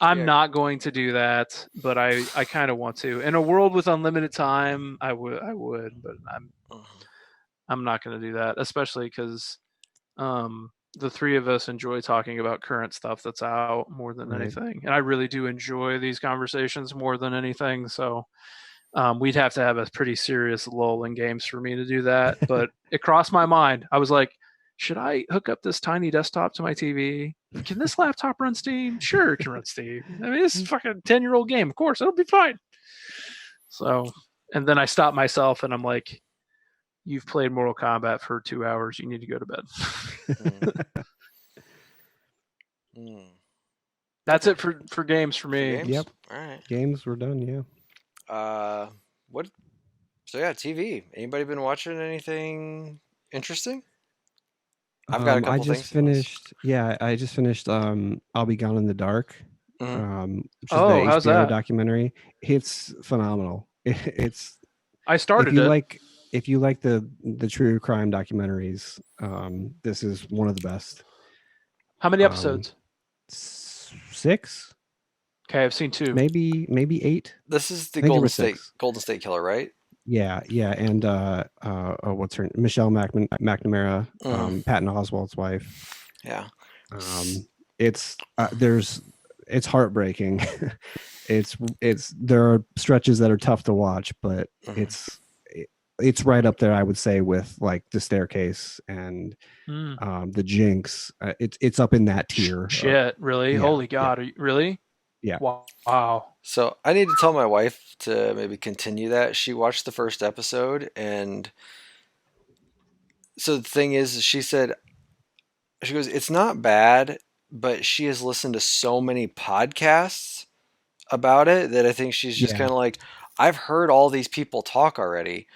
I'm not going to do that, but I kind of want to. In a world with unlimited time, I would, but I'm not going to do that, especially because the three of us enjoy talking about current stuff that's out more than anything. And I really do enjoy these conversations more than anything. So we'd have to have a pretty serious lull in games for me to do that. But it crossed my mind. I was like, should I hook up this tiny desktop to my TV? Can this laptop run Steam? Sure, it can run Steam. I mean, this is a fucking 10-year-old game. Of course, it'll be fine. So, and then I stopped myself and I'm like, you've played Mortal Kombat for 2 hours. You need to go to bed. That's it for games for me. Yep. All right. Games were done. Yeah. What? So yeah, TV. Anybody been watching anything interesting? I've got a couple things. I just finished. I'll Be Gone in the Dark. Which is the how's HBO that? documentary. It's phenomenal. I started if you like the true crime documentaries, this is one of the best. How many episodes? 6. Okay, I've seen 2. Maybe 8. This is the Golden State Killer, right? Yeah, and what's her Michelle McNamara, Patton Oswalt's wife. Yeah. It's heartbreaking. There are stretches that are tough to watch, but it's right up there, I would say, with like The Staircase and The Jinx. It's up in that tier. Shit, really? Yeah, holy God, yeah. Really? Yeah. Wow. So I need to tell my wife to maybe continue that. She watched the first episode, and so the thing is, she goes, it's not bad, but she has listened to so many podcasts about it that I think she's just kind of like, I've heard all these people talk already.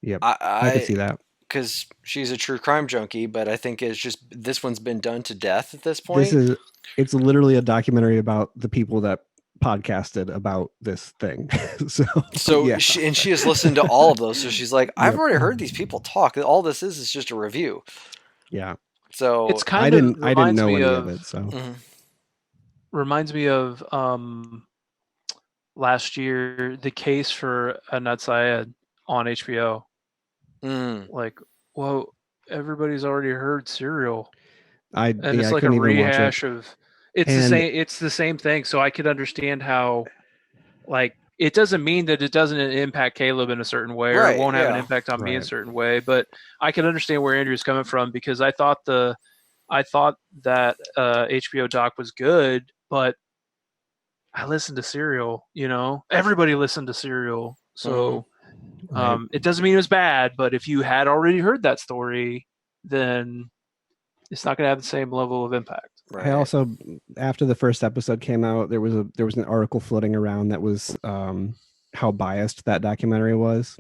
Yep, I can see that. Because she's a true crime junkie, but I think it's just this one's been done to death at this point. It's literally a documentary about the people that podcasted about this thing. so yeah. She has listened to all of those. So she's like, I've already heard these people talk. All this is just a review. Yeah. So it's kind I didn't know any of it. So reminds me of last year, The Case for Anad Syed on HBO. Like, well, everybody's already heard Serial. It's like a rehash of. It's the same thing. So I could understand how, like, it doesn't mean that it doesn't impact Caleb in a certain way, or Right, it won't have an yeah. impact on me in a Right. certain way. But I can understand where Andrew's coming from, because I thought that HBO doc was good, but I listened to Serial. Everybody listened to Serial, so Right. it doesn't mean it was bad. But if you had already heard that story, then it's not going to have the same level of impact. Right. I also, after the first episode came out, there was an article floating around that was how biased that documentary was.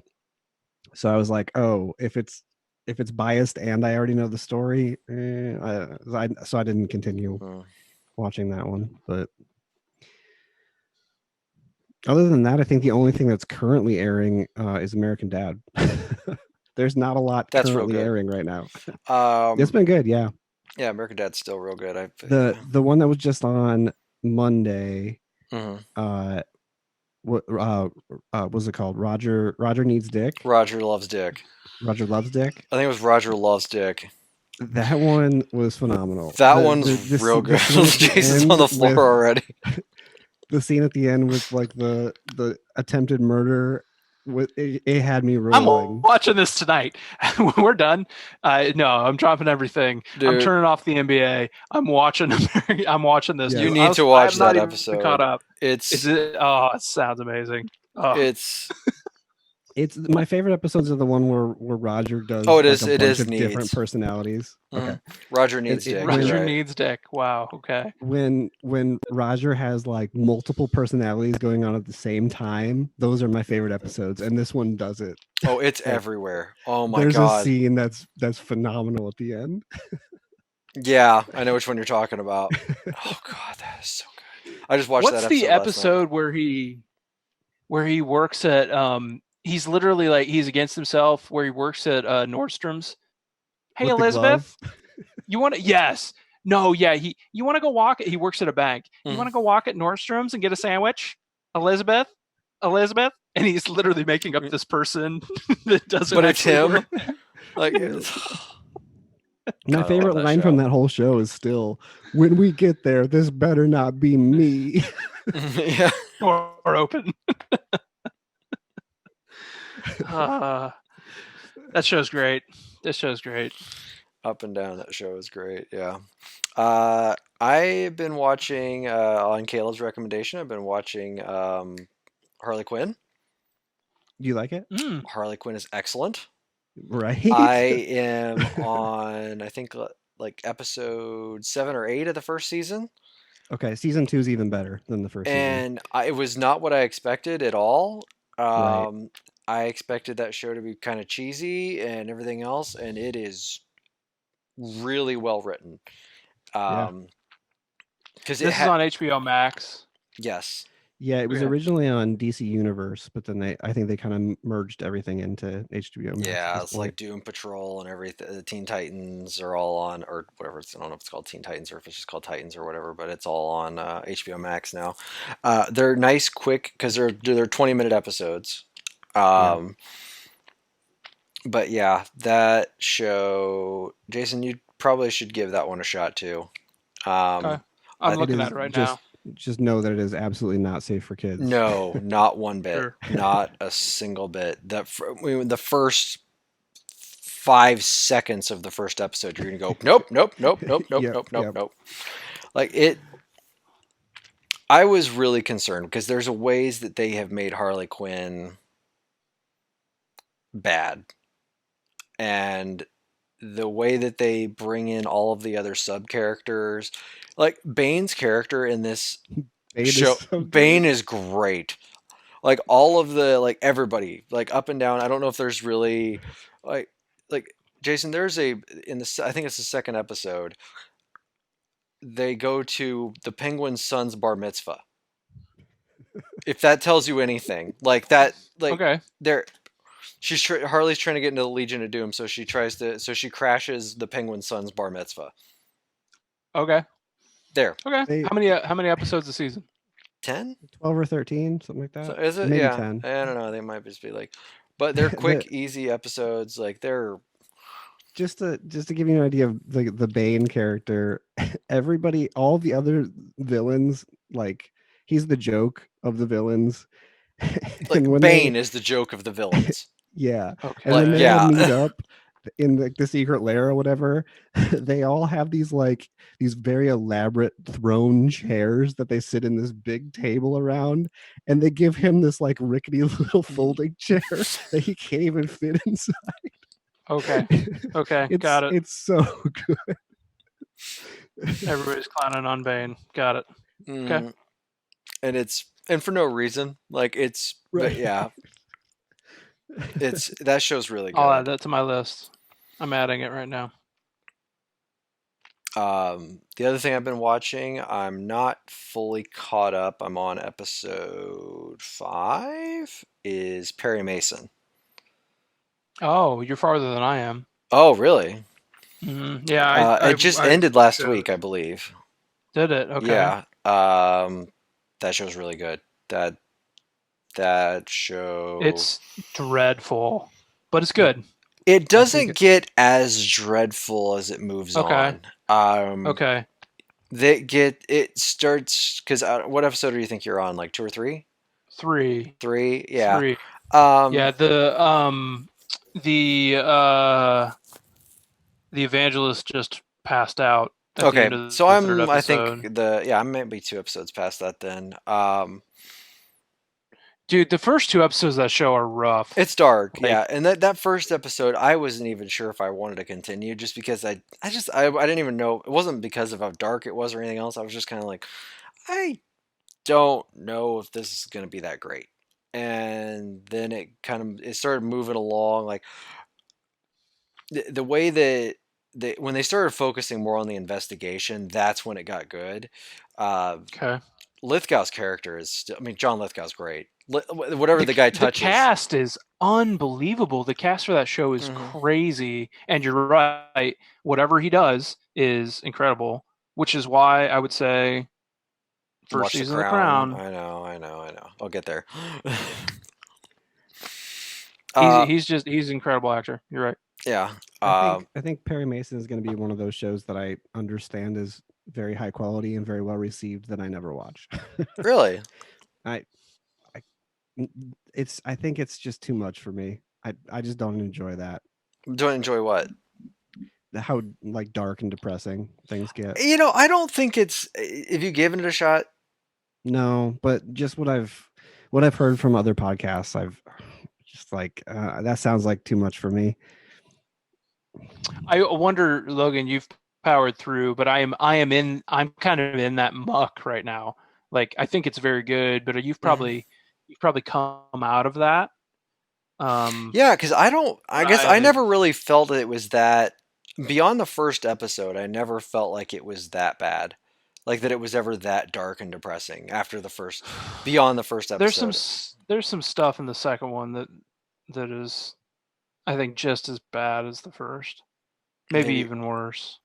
So I was like, oh, if it's biased and I already know the story, so I didn't continue watching that one. But other than that, I think the only thing that's currently airing is American Dad. There's not a lot That's real currently good. airing right now. Um, It's been good, yeah. yeah, American Dad's still real good. The one that was just on Monday, Mhm. what was it called? Roger Needs Dick. Roger Loves Dick. Roger Loves Dick. I think it was Roger Loves Dick. That one was phenomenal. That one's real good. Jason's on the floor already. The scene at the end with like the attempted murder, it had me rolling. I'm watching this tonight. We're done. No, I'm dropping everything. Dude. I'm turning off the NBA. I'm watching. I'm watching this. Yeah. You need to watch I'm not that even episode. Caught up. It's It sounds amazing. Oh. It's my favorite episodes are the one where Roger does. Oh, it like is. a It bunch is of Needs. different personalities. Okay. Roger Needs Dick. Roger right. Needs Dick. Wow. Okay. When Roger has like multiple personalities going on at the same time, those are my favorite episodes, and this one does it. Oh, it's everywhere. Oh my There's god. a scene that's phenomenal at the end. Yeah, I know which one you're talking about. Oh god, that is so good. I just watched What's that episode. the episode where he works at he's literally like he's against himself, where he works at Nordstrom's. Hey, With the Elizabeth, glove? you want to? Yes. No. Yeah. You want to go walk? He works at a bank. You want to go walk at Nordstrom's and get a sandwich, Elizabeth? And he's literally making up this person that doesn't. But it's him. Work. Like. My favorite line from that whole show is still, "When we get there, this better not be me." Yeah. Or open. That show's great. This show's great. Up and down, that show is great. Yeah. I've been watching on Caleb's recommendation. I've been watching Harley Quinn. Do you like it? Harley Quinn is excellent. Right. I am on, I think, like episode 7 or 8 of the first season. Okay, season 2 is even better than the first season. And it was not what I expected at all. Right. I expected that show to be kind of cheesy and everything else, and it is really well written. Because this is on HBO Max. Yes. Yeah, it was originally on DC Universe, but then I think they kind of merged everything into HBO Max. Yeah, it's like Doom Patrol and everything. The Teen Titans are all on, or whatever. I don't know if it's called Teen Titans or if it's just called Titans or whatever, but it's all on HBO Max now. They're nice, quick, because they're 20-minute episodes. But yeah, that show, Jason, you probably should give that one a shot too. Okay. I'm looking at it right now. Just know that it is absolutely not safe for kids. No, not one bit. Sure. Not a single bit. The first 5 seconds of the first episode, you're gonna go, nope. Like it. I was really concerned because there's ways that they have made Harley Quinn bad, and the way that they bring in all of the other sub characters, like Bane's character in this show, Bane is great. Like all of the, like everybody, like up and down. I don't know if there's really like Jason. There's I think it's the second episode. They go to the Penguin's son's bar mitzvah. If that tells you anything, like that, like okay. Harley's trying to get into the Legion of Doom, so she crashes the Penguin's son's bar mitzvah. Okay. There. Okay. How many episodes a season? 10? 12 or 13, something like that. So is it? Maybe yeah. 10. I don't know. They might just be like, but they're quick, easy episodes. Like they're just to give you an idea of the Bane character. Everybody, all the other villains, like he's the joke of the villains. Like when Bane is the joke of the villains. Yeah. Okay. And when they yeah. all meet up in the secret lair or whatever, they all have these very elaborate throne chairs that they sit in this big table around, and they give him this like rickety little folding chair that he can't even fit inside. Okay. Got it. It's so good. Everybody's clowning on Bane. Got it. Okay. And for no reason. Like it's Right. but yeah. That show's really good. I'll add that to my list. I'm adding it right now. The other thing I've been watching, I'm not fully caught up. I'm on episode 5. Is Perry Mason. Oh, you're farther than I am. Oh, really? Mm-hmm. Yeah, it just ended last week, I believe. Did it? Okay. Yeah. That show's really good. That show. It's dreadful, but it's good. It doesn't get as dreadful as it moves on. Okay. It starts because what episode do you think you're on? Like 2 or 3? 3. 3, yeah. 3. Yeah. The evangelist just passed out. Okay, so I think I might be 2 episodes past that then. Dude, the first 2 episodes of that show are rough. It's dark, yeah. And that first episode, I wasn't even sure if I wanted to continue, just because I didn't even know. It wasn't because of how dark it was or anything else. I was just kind of like, I don't know if this is going to be that great. And then it started moving along, like the way that when they started focusing more on the investigation, that's when it got good. Okay. Lithgow's character is still, John Lithgow's great. Whatever the guy touches. The cast is unbelievable. The cast for that show is crazy. And you're right. Whatever he does is incredible, which is why I would say first season of The Crown. I know. I'll get there. He's an incredible actor. You're right. Yeah. I think Perry Mason is going to be one of those shows that I understand is very high quality and very well received that I never watch. Really? I think it's just too much for me. I just don't enjoy that. Don't enjoy what? How like dark and depressing things get. I don't think it's. Have you given it a shot? No, but just what I've heard from other podcasts, I've just like that sounds like too much for me. I wonder, Logan, you've powered through, but I'm kind of in that muck right now. Like I think it's very good, but you've probably come out of that. Yeah, because I guess I never really felt it was that. Beyond the first episode, I never felt like it was that bad, like that it was ever that dark and depressing. Beyond the first episode, there's some stuff in the second one that is, I think, just as bad as the first, maybe even worse.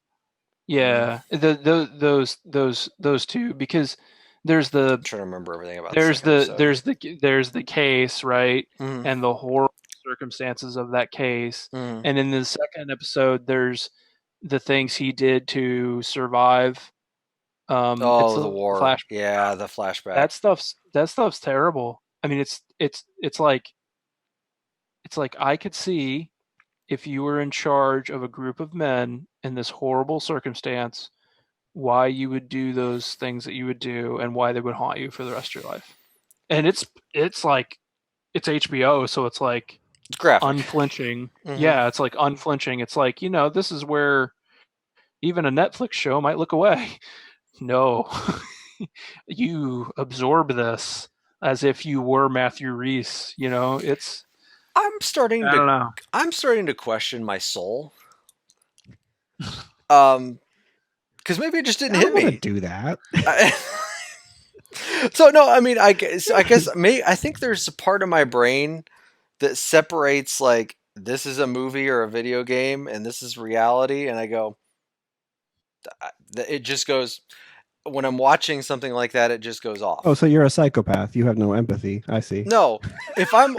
Yeah, those 2, because there's the. I'm trying to remember everything about. There's the case, right, and the horrible circumstances of that case, and in the second episode, there's the things he did to survive. The war. Flashback. Yeah, the flashback. That stuff's terrible. I mean, it's like I could see if you were in charge of a group of men in this horrible circumstance, why you would do those things that you would do and why they would haunt you for the rest of your life. And it's like, it's HBO, so it's like graphic. Unflinching. Yeah, it's like unflinching. It's like, this is where even a Netflix show might look away. No, you absorb this as if you were Matthew Rhys. It's. I'm starting to question my soul. Because maybe it just didn't hit me. Do that. So no, I guess I think there's a part of my brain that separates like this is a movie or a video game and this is reality, and I go. It just goes. When I'm watching something like that, it just goes off. Oh, so you're a psychopath. You have no empathy. I see. No, if I'm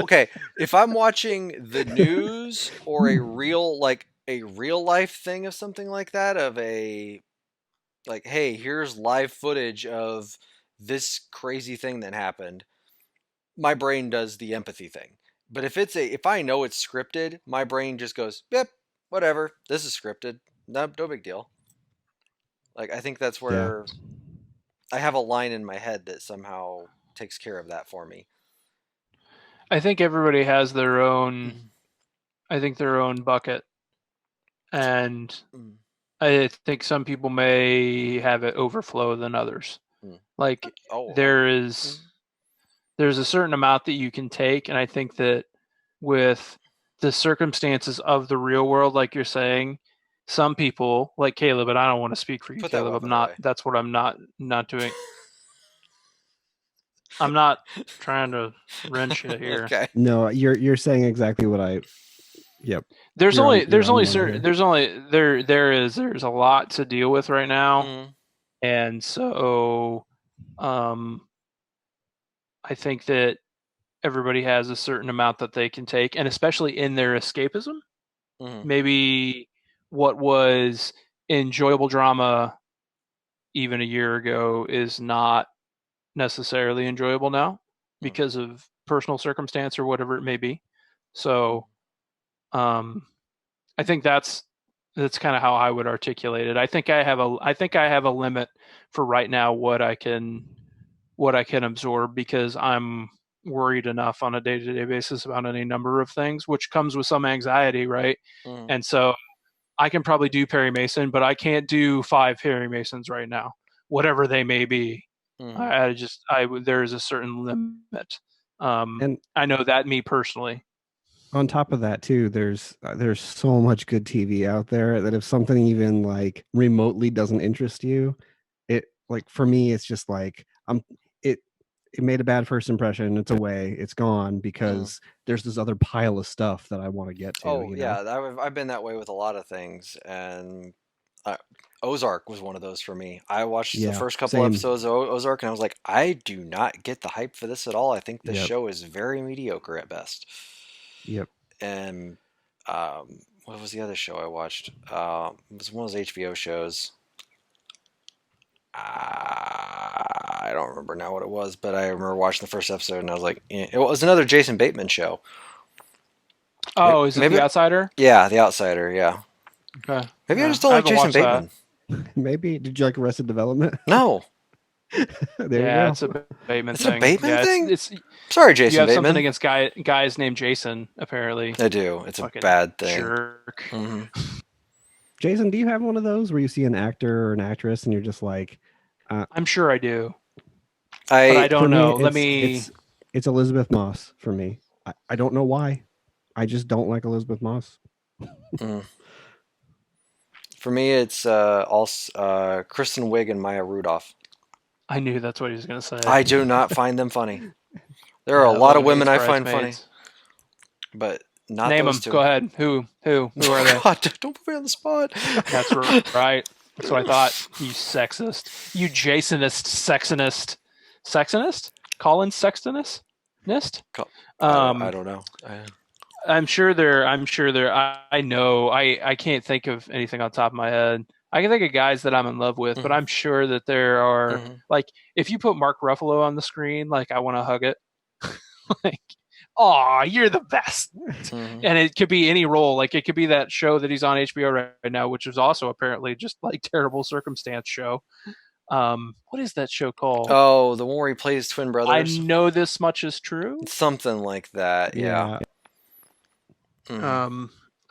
watching the news or a real life thing of something like that, of a like, hey, here's live footage of this crazy thing that happened. my brain does the empathy thing. But if I know it's scripted, my brain just goes, yep, whatever. This is scripted. No big deal. Like, I think that's where I have a line in my head that somehow takes care of that for me. I think everybody has their own. I think their own bucket, and I think some people may have it overflow than others. Like there's a certain amount that you can take, and I think that with the circumstances of the real world, like you're saying, some people, like Caleb, and I don't want to speak for you, Put Caleb. that I'm not. away. That's what I'm not doing. I'm not trying to wrench you here. Okay. No, you're saying exactly what I. Yep. There's a lot to deal with right now, and so I think that everybody has a certain amount that they can take, and especially in their escapism. Maybe what was enjoyable drama even a year ago is not necessarily enjoyable now because of personal circumstance or whatever it may be. So I think that's kind of how I would articulate it. I think I have a limit for right now what I can absorb, because I'm worried enough on a day-to-day basis about any number of things, which comes with some anxiety, right? And so I can probably do Perry Mason, but I can't do 5 Perry Masons right now, whatever they may be. There's a certain limit. And I know that, me personally. On top of that too, there's so much good TV out there that if something even like remotely doesn't interest you, it, like, for me, it's just like it made a bad first impression. It's away. It's gone because there's this other pile of stuff that I want to get to. Oh, yeah. I've been that way with a lot of things. And Ozark was one of those for me. I watched the first couple episodes of Ozark, and I was like, I do not get the hype for this at all. I think this show is very mediocre at best. Yep. And what was the other show I watched? It was one of those HBO shows. I don't remember now what it was, but I remember watching the first episode and I was like, it was another Jason Bateman show. Oh, is it The Outsider? Yeah, The Outsider, yeah. Okay. Maybe I just don't like Jason Bateman. Maybe. Did you like Arrested Development? No. There you go. It's a Bateman it's thing. A Bateman thing? It's sorry, Jason You have Bateman. something against guys named Jason, apparently. I do. It's a bad thing. Jerk. Jason, do you have one of those where you see an actor or an actress and you're just like... I'm sure I do. But I don't know. It's Elizabeth Moss for me. I don't know why. I just don't like Elizabeth Moss. For me, it's also Kristen Wiig and Maya Rudolph. I knew that's what he was going to say. I do not find them funny. There are a lot of women I find funny, but not Name those them. two. Go ahead. Who are they? God, don't put me on the spot. That's right. That's what I thought. You sexist. You Jasonist, sexinist? Colin Sextonist? I don't know. I'm sure they're. I know. I can't think of anything on top of my head. I can think of guys that I'm in love with, but I'm sure that there are like, if you put Mark Ruffalo on the screen, like, I want to hug it. Like, oh, you're the best. And it could be any role. Like, it could be that show that he's on HBO right now, which is also apparently just like Terrible Circumstance show. What is that show called? Oh, the one where he plays twin brothers. I Know This Much Is True. Something like that. Yeah.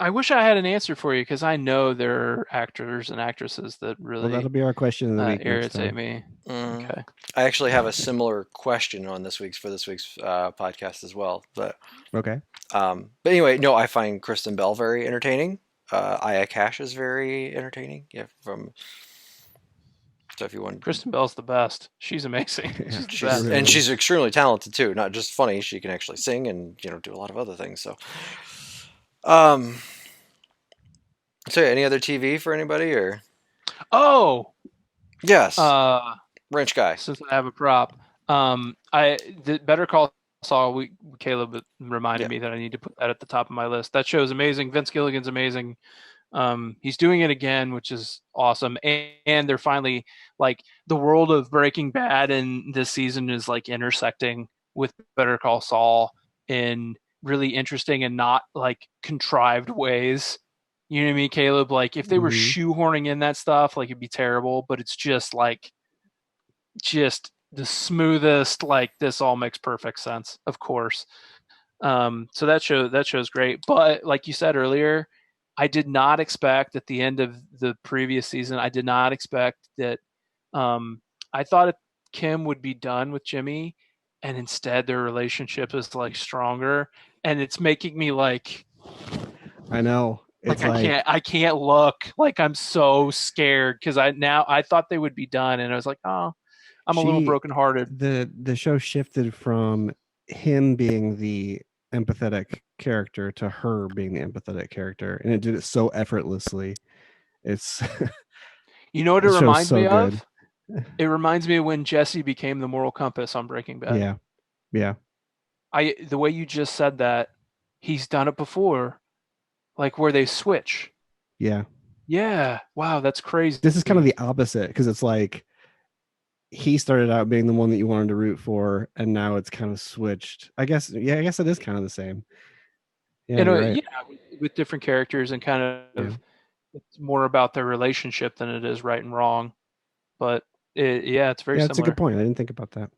I wish I had an answer for you, because I know there are actors and actresses that really. Well, that'll be our question of the week. Irritate me. Okay. I actually have a similar question on this week's podcast as well. But okay. But anyway, no, I find Kristen Bell very entertaining. Aya Cash is very entertaining. Yeah, so if you want, Kristen Bell's the best. She's amazing. She's the best. And she's extremely talented too. Not just funny; she can actually sing and do a lot of other things. So, so any other TV for anybody or? Oh, yes. Wrench guy. Since I have a prop, Better Call Saul. Caleb reminded me that I need to put that at the top of my list. That show is amazing. Vince Gilligan's amazing. He's doing it again, which is awesome. And they're finally, like, the world of Breaking Bad and this season is like intersecting with Better Call Saul in really interesting and not like contrived ways. You know what I mean, Caleb? Like if they were shoehorning in that stuff, like it'd be terrible, but it's just like just the smoothest, like this all makes perfect sense, of course. So that show's great. But like you said earlier, I did not expect at the end of the previous season, I did not expect that I thought Kim would be done with Jimmy, and instead their relationship is like stronger, and it's making me like I know. It's like I can't look. Like I'm so scared because I thought they would be done, and I was like, oh, I'm a little brokenhearted. The show shifted from him being the empathetic character to her being the empathetic character, and it did it so effortlessly. It's you know what it the show's reminds so me good. of? It reminds me of when Jesse became the moral compass on Breaking Bad. Yeah. The way you just said that, he's done it before, like where they switch. Yeah. Wow, that's crazy. This is kind of the opposite because it's like he started out being the one that you wanted to root for, and now it's kind of switched. I guess it is kind of the same. Yeah, you're right. With different characters and kind of it's more about their relationship than it is right and wrong. But it's very similar. It's a good point. I didn't think about that.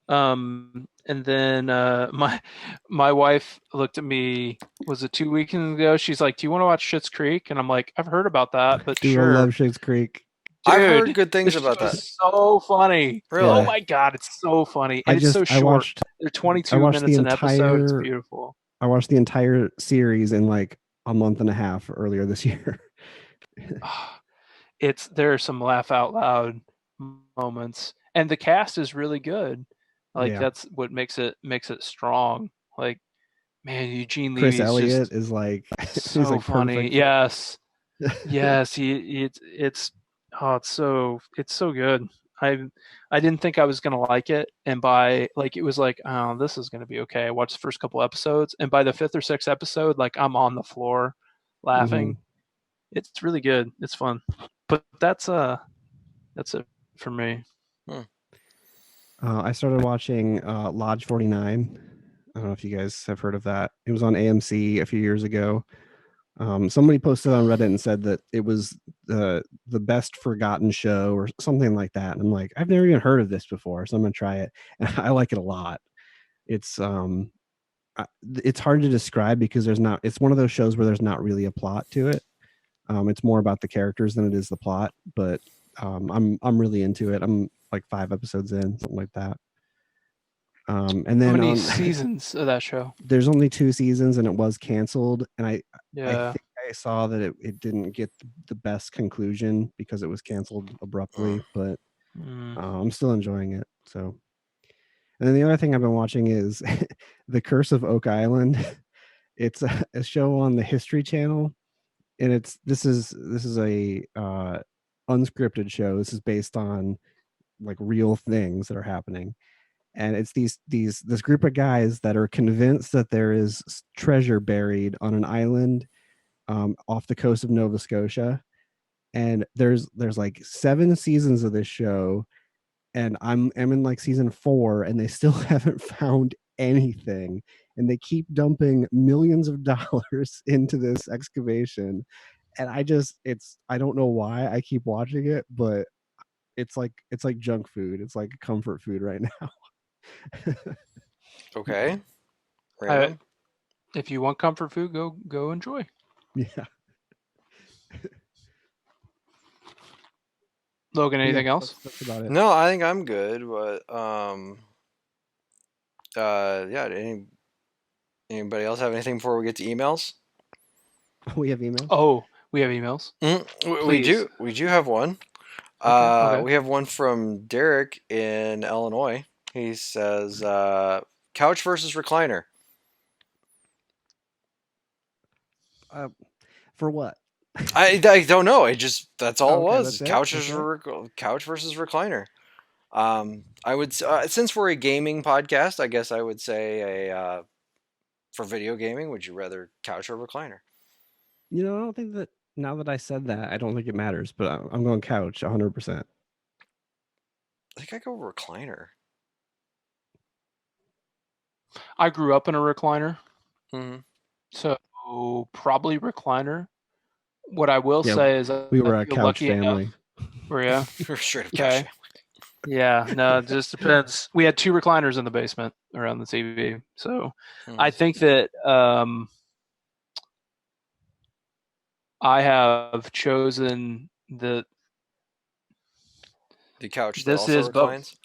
And then my wife looked at me, was it 2 weekends ago? She's like, "Do you want to watch Schitt's Creek?" And I'm like, "I've heard about that, but sure." I love Schitt's Creek. Dude, I've heard good things about that. It's so funny. Really? Oh my god, it's so funny. And it's so short. They're 22 minutes an episode. It's beautiful. I watched the entire series in like a month and a half earlier this year. There are some laugh out loud moments, and the cast is really good. Like that's what makes it strong. Like, man, Eugene Levy, Chris Elliott is like so he's like funny. perfect. Yes, it's so good. I didn't think I was gonna like it, and it was like, oh, this is gonna be okay. I watched the first couple episodes, and by the 5th or 6th episode, like I'm on the floor laughing. It's really good. It's fun. But that's it for me. I started watching Lodge 49. I don't know if you guys have heard of that. It was on AMC a few years ago. Somebody posted on Reddit and said that it was the best forgotten show or something like that. And I'm like, I've never even heard of this before, so I'm gonna try it. And I like it a lot. It's hard to describe because it's one of those shows where there's not really a plot to it. It's more about the characters than it is the plot, but I'm really into it. I'm like 5 episodes in, something like that. And then how many seasons of that show? There's only 2 seasons, and it was canceled. And I think I saw that it didn't get the best conclusion because it was canceled abruptly. But I'm still enjoying it. So, and then the other thing I've been watching is The Curse of Oak Island. It's a show on the History Channel, and this is a unscripted show. This is based on like real things that are happening. And it's this group of guys that are convinced that there is treasure buried on an island off the coast of Nova Scotia. And there's like 7 seasons of this show, and I'm in like season 4, and they still haven't found anything. And they keep dumping millions of dollars into this excavation. And I don't know why I keep watching it, but it's like junk food. It's like comfort food right now. Okay. If you want comfort food, go enjoy. Yeah. Logan, anything else? That's about it. No, I think I'm good. But anybody else have anything before we get to emails? We have emails. Oh, we have emails. We do have one. Okay. We have one from Derek in Illinois. He says, "Couch versus recliner." For what? I don't know. That's all it was. Couch versus recliner. I would since we're a gaming podcast, I guess I would say for video gaming, would you rather couch or recliner? I don't think that now that I said that, I don't think it matters, but I'm going couch 100%. I think I go recliner. I grew up in a recliner, Mhm. so probably recliner. What I will Yeah, say is we I were a feel couch lucky enough. family. Yeah. We're straight up couch Okay. family. Yeah. No, it just depends. We had 2 recliners in the basement around the TV, so I Mhm. think that I have chosen the. The couch that This also is both. reclines.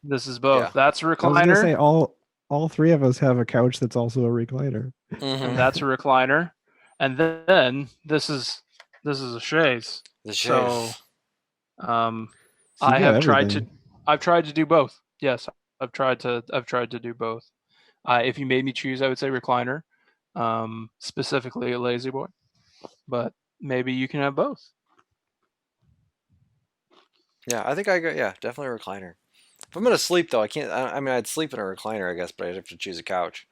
This is both. Yeah. That's a I was gonna say recliner, all three of us have a couch that's also a recliner. and Mhm. that's a recliner, and then this is a chaise. The So, chaise. So you I got have tried to. everything. I've tried to do both. Yes, I've tried to do both. If you made me choose, I would say recliner, specifically a lazy boy, but maybe you can have both. Yeah, I think I go. Yeah, definitely a recliner. If I'm gonna sleep though, I can't. I mean, I'd sleep in a recliner, I guess, but I'd have to choose a couch.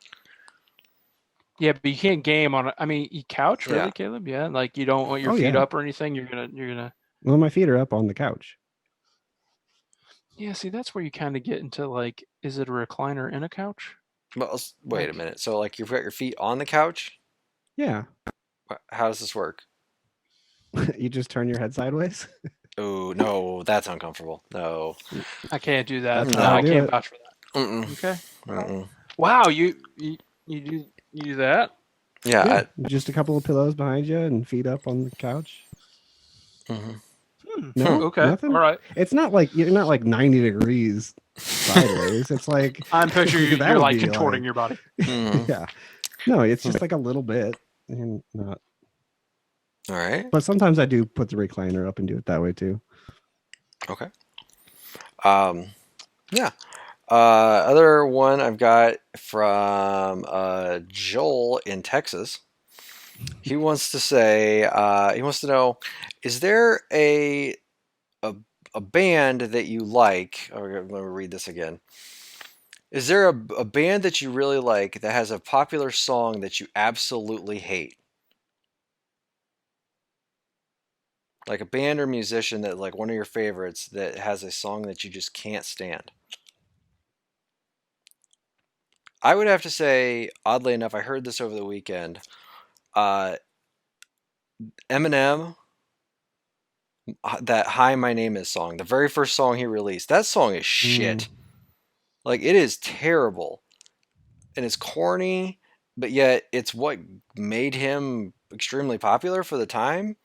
Yeah, but you can't game on it. I mean, you couch Yeah. really, Caleb? Yeah, like you don't want your Oh feet yeah. up or anything. You're gonna. Well, my feet are up on the couch. Yeah, see, that's where you kind of get into like, is it a recliner and a couch? Well, wait a Like, minute. So, like, you've got your feet on the couch. Yeah. How does this work? You just turn your head sideways. Oh no, that's uncomfortable. No. I can't do that. That's No, how I I do can't it. vouch for that. Mm-mm. Okay. Mm-mm. Wow, you do that? Yeah. Yeah, just a couple of pillows behind you and feet up on the couch. Mhm. No, Okay. nothing. All right. It's not like you're not like 90 degrees sideways. It's like I'm picturing that you're would like be contorting like, your body. Mhm. yeah. No, it's just like a little bit and not. All right. But sometimes I do put the recliner up and do it that way too. Okay. Yeah. Other one I've got from Joel in Texas. He wants to say, he wants to know, is there a band that you like? Oh, let me read this again. Is there a band that you really like that has a popular song that you absolutely hate? Like a band or musician that like one of your favorites that has a song that you just can't stand. I would have to say, oddly enough, I heard this over the weekend. Eminem, that "Hi, My Name Is" song, the very first song he released. That song is shit. Like it is terrible, and it's corny, but yet it's what made him extremely popular for the time.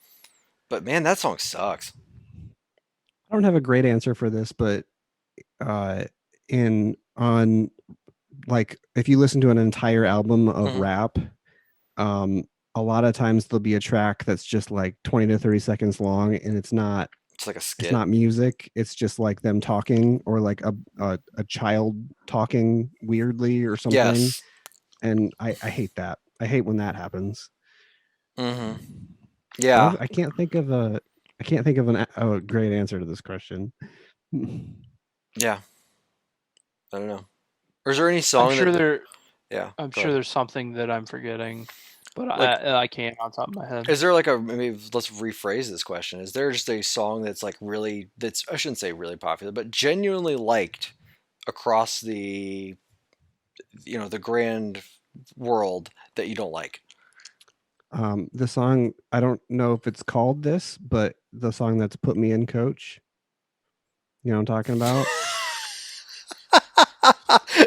But man, that song sucks. I don't have a great answer for this, but in on like if you listen to an entire album of Mhm. rap, a lot of times there'll be a track that's just like 20 to 30 seconds long and it's not It's like a it's skit. not music, it's just like them talking or like a child talking weirdly or something. Yes. And I hate that. I hate when that happens. Mm-hmm. But Yeah. I can't think of a great answer to this question. Yeah. I don't know. Or is there any I'm song sure that? Yeah. I'm go sure ahead. there's something that I'm forgetting, but Like, I can't on top of my head. is there like a maybe let's rephrase this question. Is there just a song that's like really that's I shouldn't say really popular, but genuinely liked across the the grand world that you don't like? The song, I don't know if it's called this, but the song that's Put Me In, Coach. You know what I'm talking about?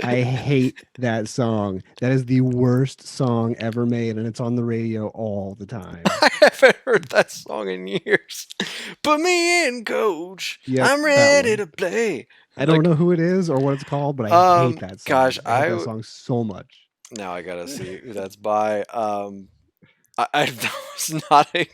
I hate that song. That is the worst song ever made, and it's on the radio all the time. I haven't heard that song in years. Put me in, coach. Yep, I'm that ready one. to play. I don't know who it is or what it's called, but I hate that song. Gosh, I hate that song so much. now I gotta see who that's by. I that was not a.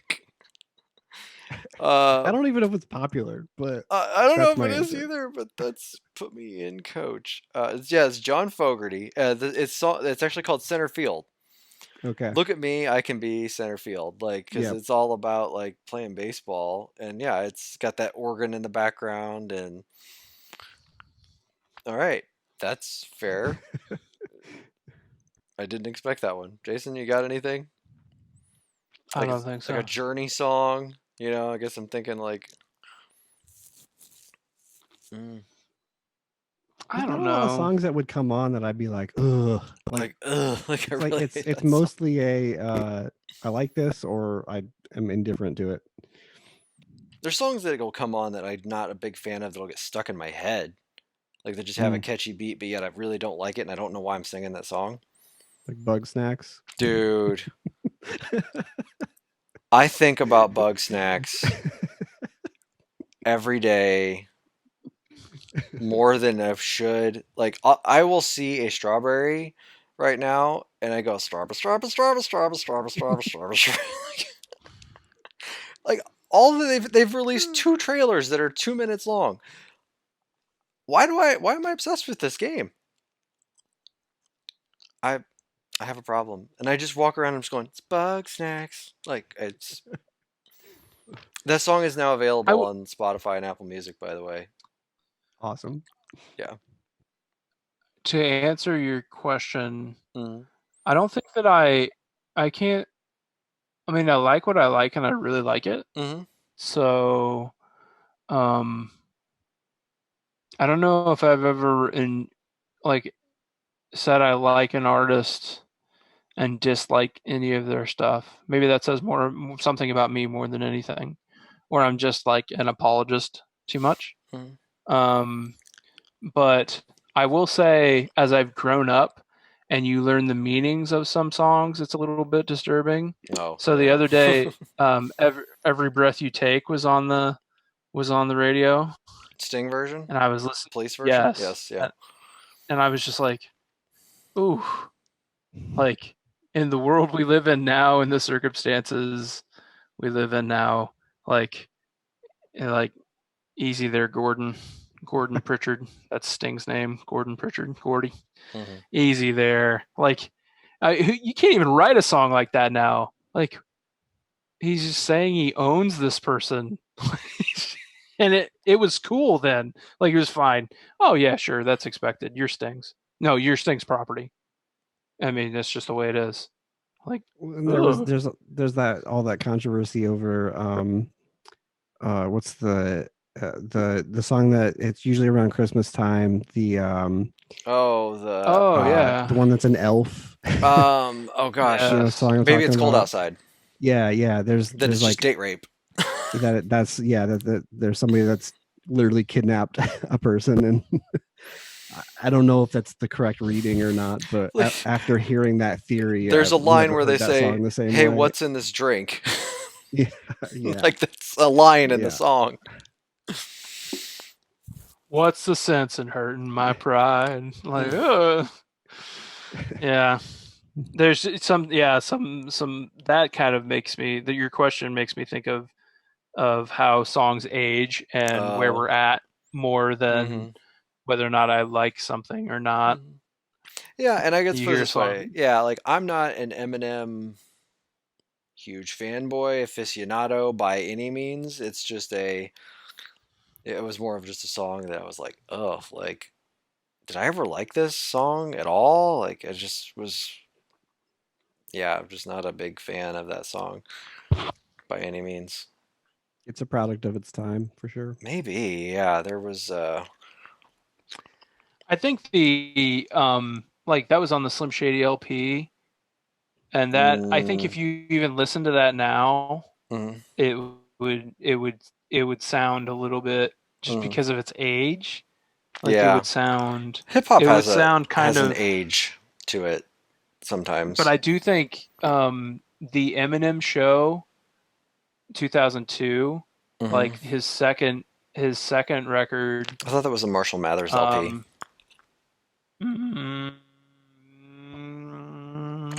I don't even know if it's popular, but I don't know that's if my it is answer. either, but that's put me in, coach. It's John Fogerty. It's actually called Center Field. Okay. Look at me, I can be center field, like because Yep. it's all about like playing baseball, and yeah, it's got that organ in the background, and all right, that's fair. I didn't expect that one. Jason, you got anything? I don't think Like a so. Journey song, I guess I'm thinking like. I don't not a lot of know. songs that would come on that I'd be like, ugh. Like ugh, like I It's like really hate it's that mostly a I like this or I am indifferent to it. There's songs that will come on that I'm not a big fan of that'll get stuck in my head. Like they just have a catchy beat, but yet I really don't like it, and I don't know why I'm singing that song. Like Bug Snacks. Dude, I think about Bug Snacks every day more than I should. Like I will see a strawberry right now, and I go strawberry, strawberry, strawberry, strawberry, strawberry, strawberry, strawberry. Like all of they've released 2 trailers that are 2 minutes long. Why am I obsessed with this game? I have a problem, and I just walk around and I'm just going, it's Bug Snacks. Like it's that song is now available on Spotify and Apple Music, by the way. Awesome. Yeah. To answer your question, Mm-hmm. I don't think that I can't. I mean, I like what I like, and I really like it. Mm-hmm. So, I don't know if I've ever said I like an artist and dislike any of their stuff. Maybe that says something about me more than anything, or I'm just like an apologist too much. Mm-hmm. But I will say, as I've grown up and you learn the meanings of some songs, it's a little bit disturbing. Oh, so the other day, Every Breath You Take was on the radio. Sting version? And I was listening. Police version? Yes. Yeah. And I was just like, ooh, like in the world we live in now, in the circumstances we live in now, like easy there, Gordon Pritchard. That's Sting's name. Gordon Pritchard. Gordy. Mm-hmm. Easy there. Like, you can't even write a song like that now. Like, he's just saying he owns this person. And it was cool then. Like, it was fine. Oh, yeah, sure. That's expected. You're Sting's. No, you're Sting's property. I mean, that's just the way it is. Like, and there's that all that controversy over what's the song that it's usually around Christmas time, the yeah, the one that's an elf. Oh gosh, you know, song Maybe It's Cold about. Outside. Yeah there's it's like just date rape. that there's somebody that's literally kidnapped a person, and I don't know if that's the correct reading or not, but after hearing that theory, there's a line where they say, "Hey, way. What's in this drink?" yeah. Like that's a line in the song. What's the sense in hurting my pride? Like, yeah. There's some that kind of makes me, that your question makes me think of how songs age and where we're at more than whether or not I like something or not. Yeah, and I guess put it this way. Yeah, like I'm not an Eminem huge fanboy aficionado by any means. It's just it was more of just a song that I was like, oh, like, did I ever like this song at all? Like, I just was, I'm just not a big fan of that song by any means. It's a product of its time, for sure. Maybe, yeah. There was, I think the that was on the Slim Shady LP, and that I think if you even listen to that now, it would sound a little bit, just because of its age. Like, it would sound, hip hop has an age to it sometimes. But I do think the Eminem Show 2002, like his second record. I thought that was a Marshall Mathers LP. I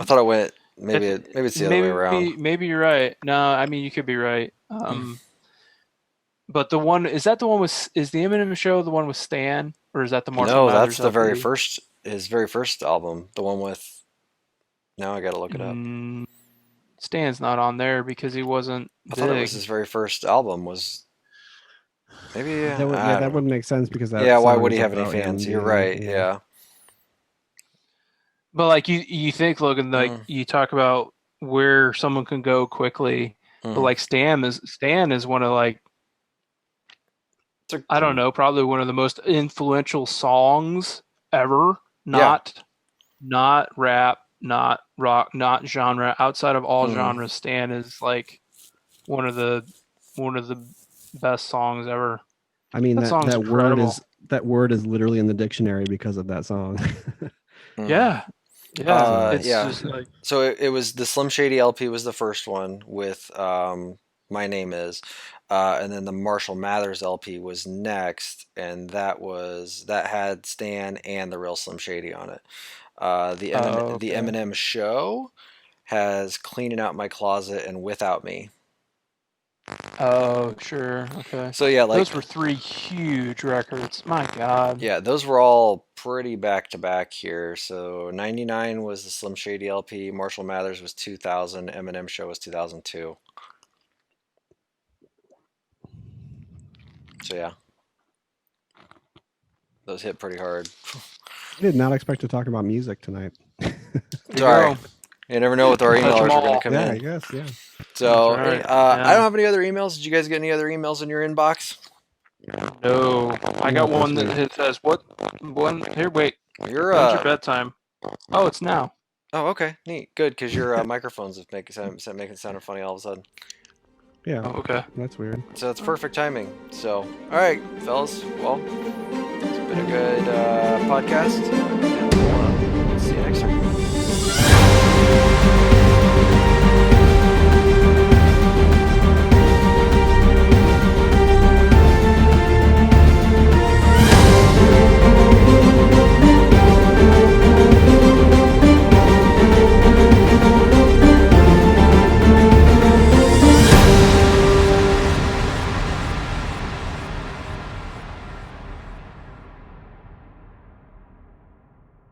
thought it went maybe it's the other way around. Maybe you're right. No, I mean, you could be right. But the one is the Eminem Show the one with Stan, or is that the Marshall Mathers? No, that's the LP? his very first album, the one with. Now I gotta look it up. Stan's not on there because he wasn't. I thought it was his very first album. Was maybe that wouldn't make sense because that. Yeah, why would he have any fans? You're right. Yeah. But like you think, Logan, like you talk about where someone can go quickly, but like Stan is one of like I don't know, probably one of the most influential songs ever. Not rap, not rock, not genre. Outside of all genres, Stan is like one of the best songs ever. I mean, that word is literally in the dictionary because of that song. Yeah. It's just like... So it was the Slim Shady LP was the first one with My Name Is, and then the Marshall Mathers LP was next, and that had Stan and the real Slim Shady on it. The Eminem Show has Cleaning Out My Closet and Without Me. Oh, sure. Okay. So yeah, like those were 3 huge records. My God. Yeah, those were all pretty back to back here. So 99 was the Slim Shady LP, Marshall Mathers was 2000, Eminem Show was 2002. So yeah. Those hit pretty hard. I did not expect to talk about music tonight. Sorry. You never know what our emailers are going to come in. I guess, yeah. So, I don't have any other emails. Did you guys get any other emails in your inbox? No. I got one that says, here, wait. When's your bedtime? Oh, it's now. Oh, okay. Neat. Good, because your microphones is making it sound funny all of a sudden. Yeah. Oh, okay. That's weird. So it's perfect timing. So, all right, fellas. Well, it's been a good podcast. And